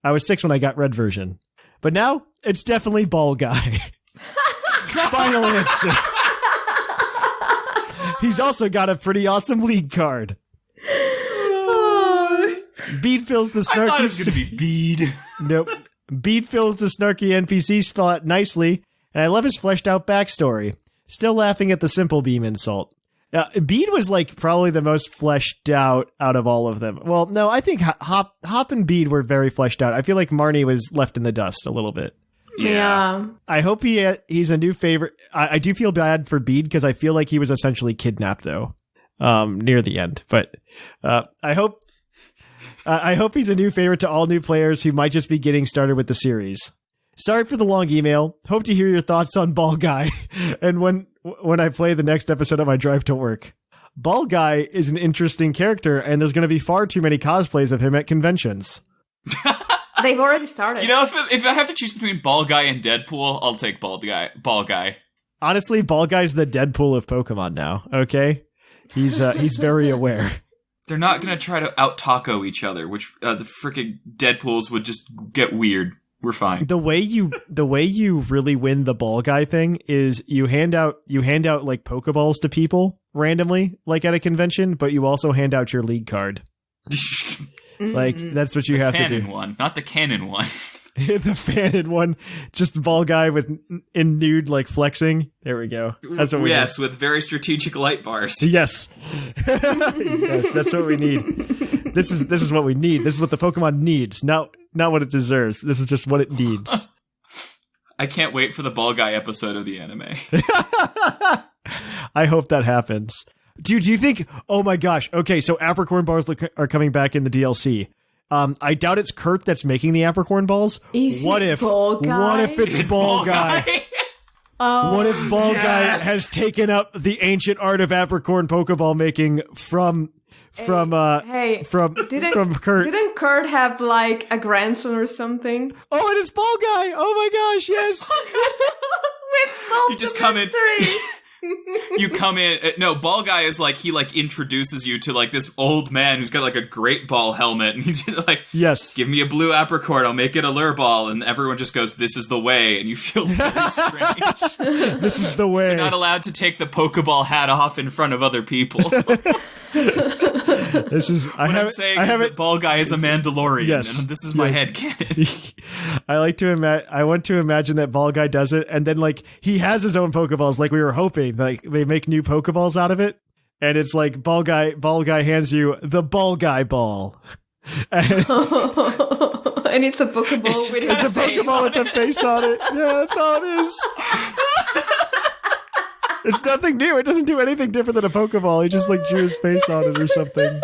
I was 6 when I got Red version. But now, it's definitely Ball Guy. Final answer. He's also got a pretty awesome league card. Bead fills the snarky... I thought it was going to be Bead. Nope. Bead fills the snarky NPC spot nicely, and I love his fleshed out backstory. Still laughing at the simple beam insult. Bead was like probably the most fleshed out of all of them. Well, no, I think Hop and Bead were very fleshed out. I feel like Marnie was left in the dust a little bit. Yeah. I hope he's a new favorite. I do feel bad for Bead because I feel like he was essentially kidnapped though, near the end. But I hope he's a new favorite to all new players who might just be getting started with the series. Sorry for the long email. Hope to hear your thoughts on Ball Guy and when I play the next episode of my drive to work. Ball Guy is an interesting character, and there's going to be far too many cosplays of him at conventions. They've already started. You know, if I have to choose between Ball Guy and Deadpool, I'll take Ball Guy. Honestly, Ball Guy's the Deadpool of Pokemon now, okay? He's very aware. They're not going to try to out-taco each other, which the freaking Deadpools would just get weird. We're fine. The way you really win the Ball Guy thing is you hand out like Pokeballs to people randomly, like at a convention, but you also hand out your league card. Like, that's what you have to do. The one, not the canon one. The fanon one. Just the Ball Guy in nude, like, flexing. There we go. That's what we need. With very strategic light bars. Yes. Yes, that's what we need. This is what we need. This is what the Pokemon needs. Not what it deserves. This is just what it needs. I can't wait for the Ball Guy episode of the anime. I hope that happens. Dude, do you think... Oh my gosh. Okay, so Apricorn balls are coming back in the DLC. I doubt it's Kurt that's making the Apricorn balls. What if it's Ball Guy? What if Ball Guy has taken up the ancient art of Apricorn Pokeball making from Kurt? Didn't Kurt have like a grandson or something? Oh, and it's Ball Guy. Oh my gosh, yes. We've solved You just the come mystery. You come in. No, Ball Guy is like, he like introduces you to like this old man who's got like a great ball helmet, and he's just like, yes, give me a blue Apricorn, I'll make it a lure ball, and everyone just goes, this is the way, and you feel very strange. This is the way. You're not allowed to take the Pokeball hat off in front of other people. This is I'm saying that Ball Guy is a Mandalorian, yes, and this is my headcanon. I want to imagine that Ball Guy does it, and then like he has his own Pokeballs, like we were hoping. Like they make new Pokeballs out of it, and it's like Ball Guy hands you the Ball Guy ball. And it's a Pokeball it's a Pokeball with a face on it. Yeah, that's all it is. It's nothing new. It doesn't do anything different than a Pokeball. He just like drew his face on it or something.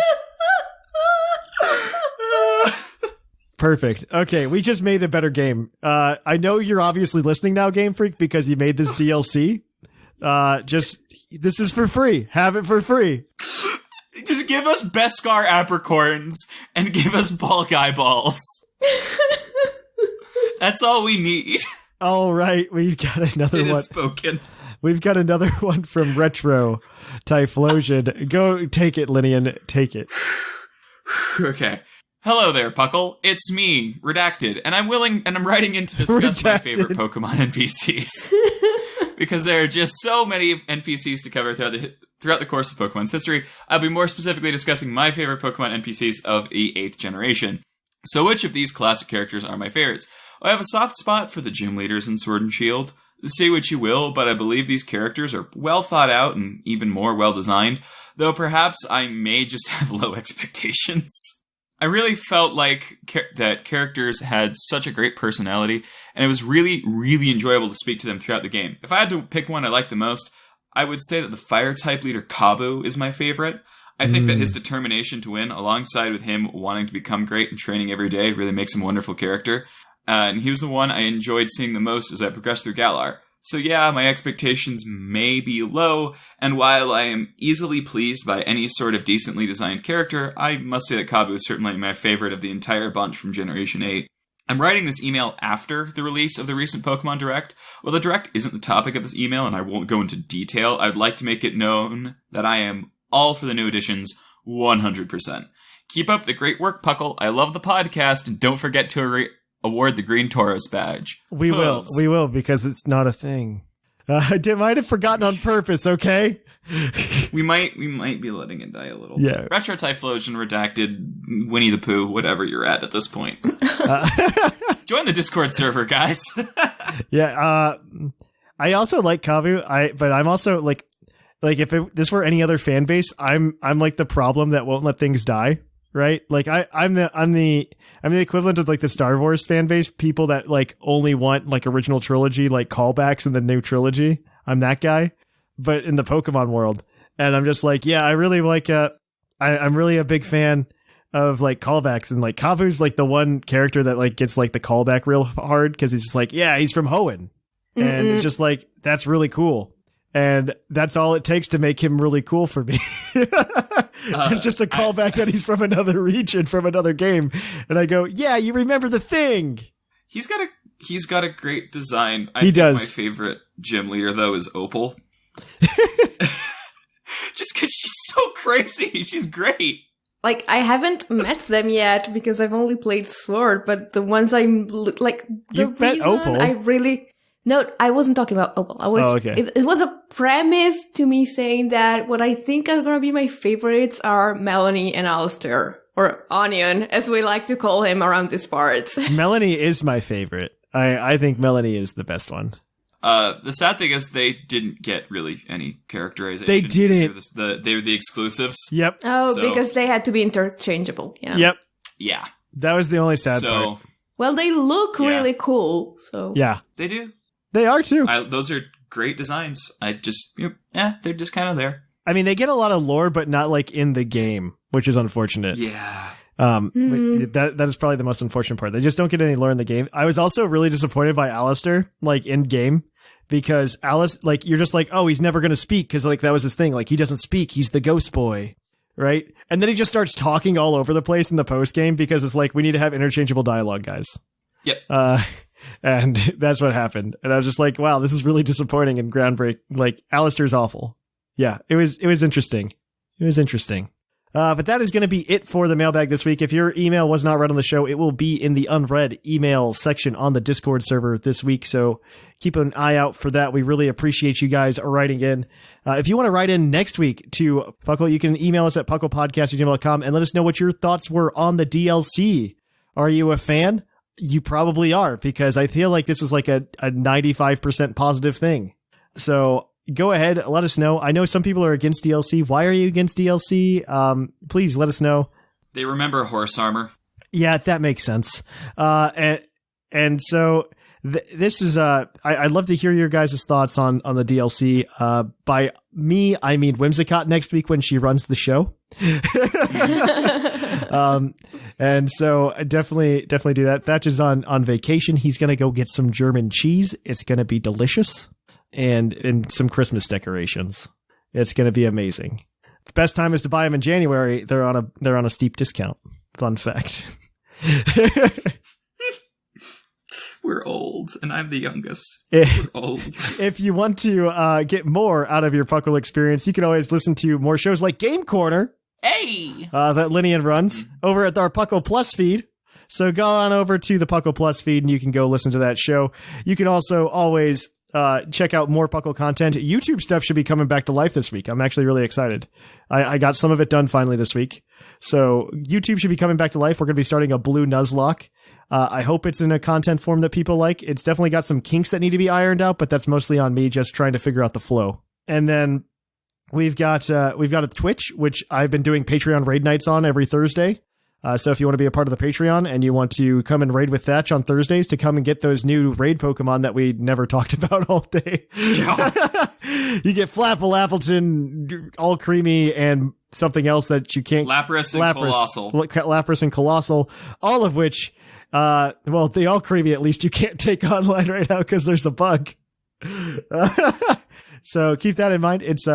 Perfect. Okay, we just made a better game. I know you're obviously listening now, Game Freak, because you made this DLC. This is for free. Have it for free. Just give us Beskar Apricorns and give us Ball Guy balls. That's all we need. All right, we've got another one. It is spoken. We've got another one from Retro Typhlosion. Go take it, Lynian. Take it. Okay. Hello there, Puckle. It's me, Redacted, and I'm writing in to discuss my favorite Pokemon NPCs. Because there are just so many NPCs to cover throughout Throughout the course of Pokemon's history, I'll be more specifically discussing my favorite Pokemon NPCs of the 8th generation. So which of these classic characters are my favorites? I have a soft spot for the gym leaders in Sword and Shield. Say what you will, but I believe these characters are well thought out and even more well designed, though perhaps I may just have low expectations. I really felt like that characters had such a great personality, and it was really, really enjoyable to speak to them throughout the game. If I had to pick one I liked the most, I would say that the Fire-type leader Kabu is my favorite. I think that his determination to win, alongside with him wanting to become great and training every day, really makes him a wonderful character. And he was the one I enjoyed seeing the most as I progressed through Galar. So yeah, my expectations may be low, and while I am easily pleased by any sort of decently designed character, I must say that Kabu is certainly my favorite of the entire bunch from Generation 8. I'm writing this email after the release of the recent Pokemon Direct. While the Direct isn't the topic of this email, and I won't go into detail, I'd like to make it known that I am all for the new additions, 100%. Keep up the great work, Puckle. I love the podcast, and don't forget to award the Green Tauros badge. We will, because it's not a thing. I might have forgotten on purpose, okay? we might be letting it die a little. Yeah. Retro Typhlosion, Redacted, Winnie the Pooh, whatever you're at this point. Join the Discord server, guys. Yeah, I also like Kabu, but I'm also like if this were any other fan base, I'm like the problem that won't let things die, right? Like I'm the equivalent of like the Star Wars fan base, people that like only want like original trilogy, like callbacks in the new trilogy. I'm that guy, but in the Pokemon world. And I'm just like, yeah, I really like, I'm really a big fan of like callbacks, and like Kabu's like the one character that like gets like the callback real hard, because he's just like, yeah, he's from Hoenn. And it's just like, that's really cool. And that's all it takes to make him really cool for me. It's just a callback that he's from another region, from another game. And I go, yeah, you remember the thing. He's got a great design. He does. My favorite gym leader, though, is Opal. Just because she's so crazy. She's great. Like, I haven't met them yet because I've only played Sword, but the ones I'm like, the You've met Opal. I really... No, I wasn't talking about Opal. Okay. It was a premise to me saying that what I think are going to be my favorites are Melanie and Alistair, or Onion, as we like to call him around these parts. Melanie is my favorite. I think Melanie is the best one. The sad thing is they didn't get really any characterization. They didn't. They were the exclusives. Yep. Oh, because they had to be interchangeable. Yeah. Yep. Yeah. That was the only sad part. Well, they look really cool, so. Yeah. They do. They are too. Those are great designs. They're just kind of there. I mean, they get a lot of lore, but not like in the game, which is unfortunate. Yeah. That is probably the most unfortunate part. They just don't get any lore in the game. I was also really disappointed by Alistair, like in game, because Alice, like, you're just like, oh, he's never going to speak, because like that was his thing. Like, he doesn't speak. He's the ghost boy. Right. And then he just starts talking all over the place in the post game, because it's like, we need to have interchangeable dialogue, guys. Yep. And that's what happened. And I was just like, wow, this is really disappointing and groundbreaking. Like, Alistair's awful. Yeah, it was interesting. It was interesting. But that is going to be it for the mailbag this week. If your email was not read on the show, it will be in the unread email section on the Discord server this week. So keep an eye out for that. We really appreciate you guys writing in. If you want to write in next week to PUCL, you can email us at puclpodcast@gmail.com and let us know what your thoughts were on the DLC. Are you a fan? You probably are, because I feel like this is like a 95% positive thing. So go ahead, let us know. I know some people are against DLC. Why are you against DLC? Please let us know. They remember horse armor. Yeah, that makes sense. And so this is I'd love to hear your guys' thoughts on the DLC. By me, I mean Whimsicott next week when she runs the show. And so definitely do that. Thatch is on vacation. He's going to go get some German cheese. It's going to be delicious, and some Christmas decorations. It's going to be amazing. The best time is to buy them in January. They're on a steep discount. Fun fact. We're old, and I'm the youngest. We're old. If you want to get more out of your PUCL experience, you can always listen to more shows like Game Corner. Hey! That Lynian runs over at our PUCL Plus feed. So go on over to the PUCL Plus feed and you can go listen to that show. You can also always check out more Puckle content. YouTube stuff should be coming back to life this week. I'm actually really excited. I got some of it done finally this week. So YouTube should be coming back to life. We're going to be starting a blue Nuzlocke. I hope it's in a content form that people like. It's definitely got some kinks that need to be ironed out, but that's mostly on me just trying to figure out the flow. And then we've got a Twitch, which I've been doing Patreon raid nights on every Thursday. So if you want to be a part of the Patreon and you want to come and raid with Thatch on Thursdays to come and get those new raid Pokemon that we never talked about all day, you get Flapple, Appleton, All Creamy, and something else that you can't. Lapras and Colossal. Lapras and Colossal, all of which, well, the All Creamy at least you can't take online right now because there's the bug. So keep that in mind. It's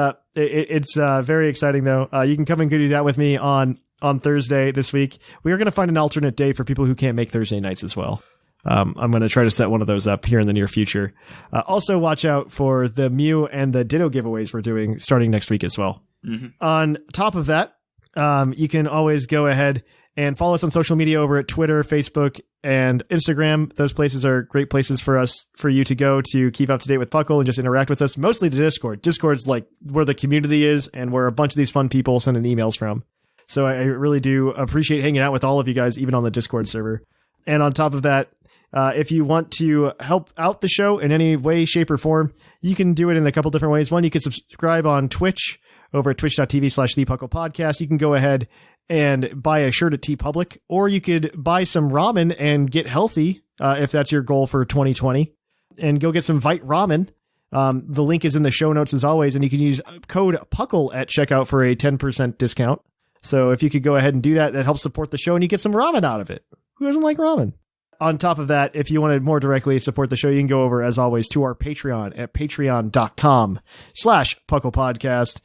very exciting though. You can come and do that with me on Thursday this week. We are going to find an alternate day for people who can't make Thursday nights as well. I'm going to try to set one of those up here in the near future. Also watch out for the Mew and the Ditto giveaways we're doing starting next week as well. Mm-hmm. On top of that, you can always go ahead and follow us on social media over at Twitter, Facebook, and Instagram. Those places are great places for you to go to keep up to date with Puckle and just interact with us. Mostly the Discord. Discord's like where the community is and where a bunch of these fun people sending emails from. So I really do appreciate hanging out with all of you guys, even on the Discord server. And on top of that, if you want to help out the show in any way, shape, or form, you can do it in a couple different ways. One, you can subscribe on Twitch over at twitch.tv/ThePucklePodcast. You can go ahead and buy a shirt at TeePublic, or you could buy some ramen and get healthy, if that's your goal for 2020, and go get some Vite Ramen. The link is in the show notes as always, and you can use code PUCL at checkout for a 10% discount. So if you could go ahead and do that, that helps support the show, and you get some ramen out of it. Who doesn't like ramen? On top of that, if you want to more directly support the show, you can go over, as always, to our Patreon at patreon.com/PucklePodcast,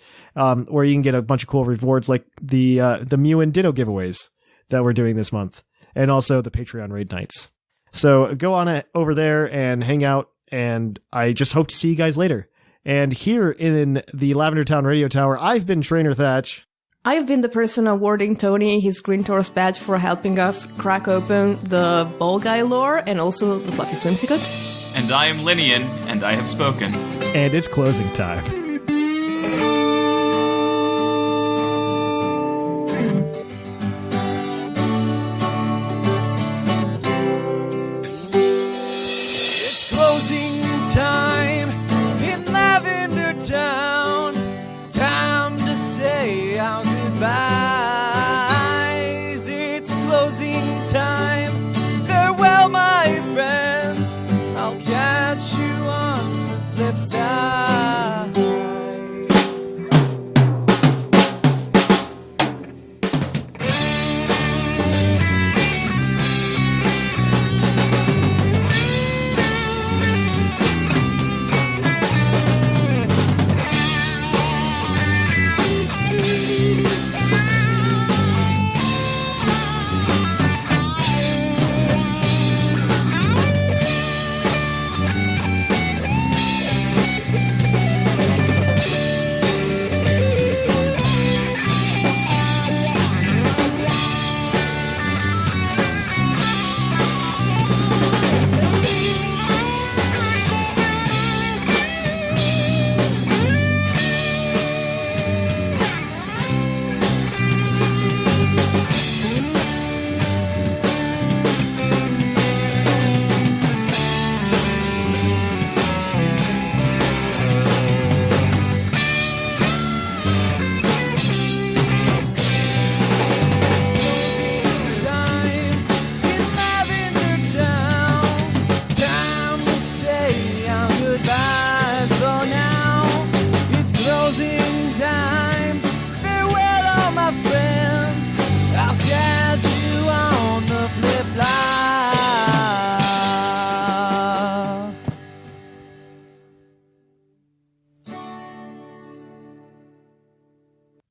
where you can get a bunch of cool rewards like the Mew and Ditto giveaways that we're doing this month, and also the Patreon raid nights. So go on over there and hang out, and I just hope to see you guys later. And here in the Lavender Town Radio Tower, I've been Trainer Thatch. I've been the person awarding Tony his Green Taurus badge for helping us crack open the Ball Guy lore and also the Fluffiest Whimsicott. And I am Lynian, and I have spoken. And it's closing time. It's closing time in Lavender Town. Time to say our goodbyes. It's closing time. Farewell, my friends. I'll catch you on the flip side.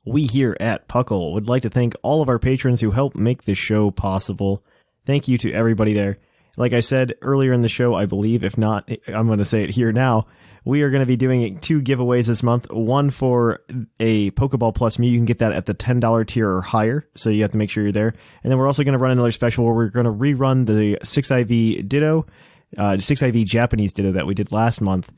We here at Puckle would like to thank all of our patrons who help make this show possible. Thank you to everybody there. Like I said earlier in the show, I believe, if not, I'm going to say it here now. We are going to be doing 2 giveaways this month. One for a Pokeball Plus Mew. You can get that at the $10 tier or higher, so you have to make sure you're there. And then we're also going to run another special where we're going to rerun the 6IV Ditto 6IV Japanese Ditto that we did last month.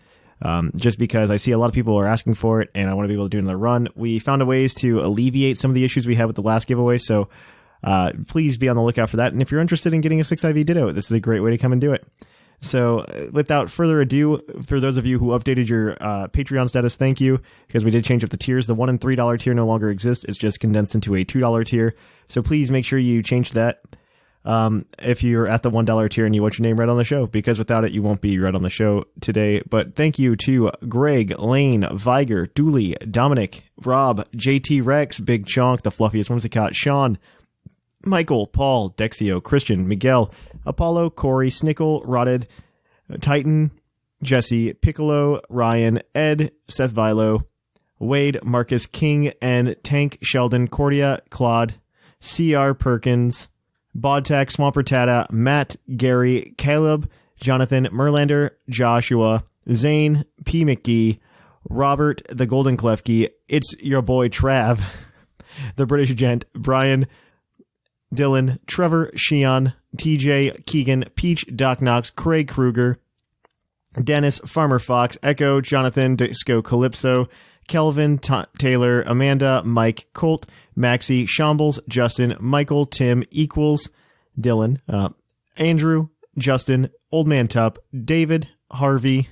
Just because I see a lot of people are asking for it and I want to be able to do another run. We found a ways to alleviate some of the issues we had with the last giveaway, so please be on the lookout for that. And if you're interested in getting a 6IV Ditto, this is a great way to come and do it. So without further ado, for those of you who updated your Patreon status, thank you, because we did change up the tiers. The $1 and $3 tier no longer exists. It's just condensed into a $2 tier. So please make sure you change that if you're at the $1 tier and you want your name read on the show, because without it, you won't be read on the show today. But thank you to Greg, Lane, Viger, Dooley, Dominic, Rob, JT Rex, Big Chonk, the Fluffiest Whimsicott, Sean, Michael, Paul, Dexio, Christian, Miguel, Apollo, Corey, Snickle, Rotted, Titan, Jesse, Piccolo, Ryan, Ed, Seth Vilo, Wade, Marcus, King, and Tank, Sheldon, Cordia, Claude, CR Perkins, Bodtak, Swamper Tata, Matt, Gary, Caleb, Jonathan, Merlander, Joshua, Zane, P. McGee, Robert, the Golden Klefki, it's your boy Trav, the British Gent, Brian, Dylan, Trevor, Sheon, TJ, Keegan, Peach, Doc Knox, Craig Kruger, Dennis, Farmer Fox, Echo, Jonathan, Disco Calypso, Kelvin, Taylor, Amanda, Mike, Colt, Maxie, Shambles, Justin, Michael, Tim, Equals, Dylan, Andrew, Justin, Old Man Tup, David, Harvey,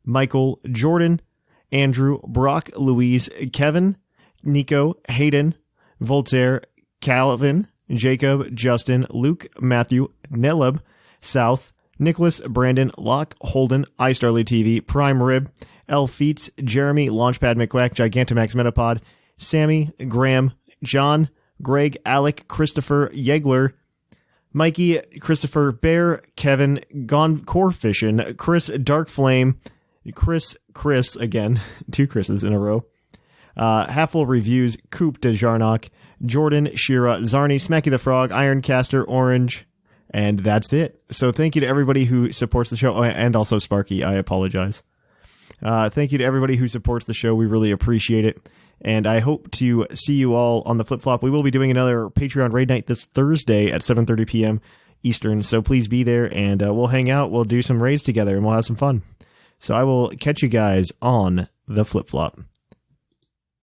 Michael, Jordan, Andrew, Brock, Louise, Kevin, Nico, Hayden, Voltaire, Calvin, Jacob, Justin, Luke, Matthew, Neleb, South, Nicholas, Brandon, Locke, Holden, iStarly TV, Prime Rib, L Feats, Jeremy, Launchpad McQuack, Gigantamax Metapod, Sammy, Graham, John, Greg, Alec, Christopher, Yegler, Mikey, Christopher, Bear, Kevin, Gone Core Fishin', Chris, Dark Flame, Chris, again, 2 Chris's in a row, Halffle Reviews, Coop DeJarnock, Jordan, Shira, Zarni, Smacky the Frog, Ironcaster, Orange, and that's it. So thank you to everybody who supports the show, and also Sparky, I apologize. Thank you to everybody who supports the show. We really appreciate it. And I hope to see you all on the flip-flop. We will be doing another Patreon raid night this Thursday at 7:30 p.m. Eastern. So please be there, and we'll hang out. We'll do some raids together, and we'll have some fun. So I will catch you guys on the flip-flop.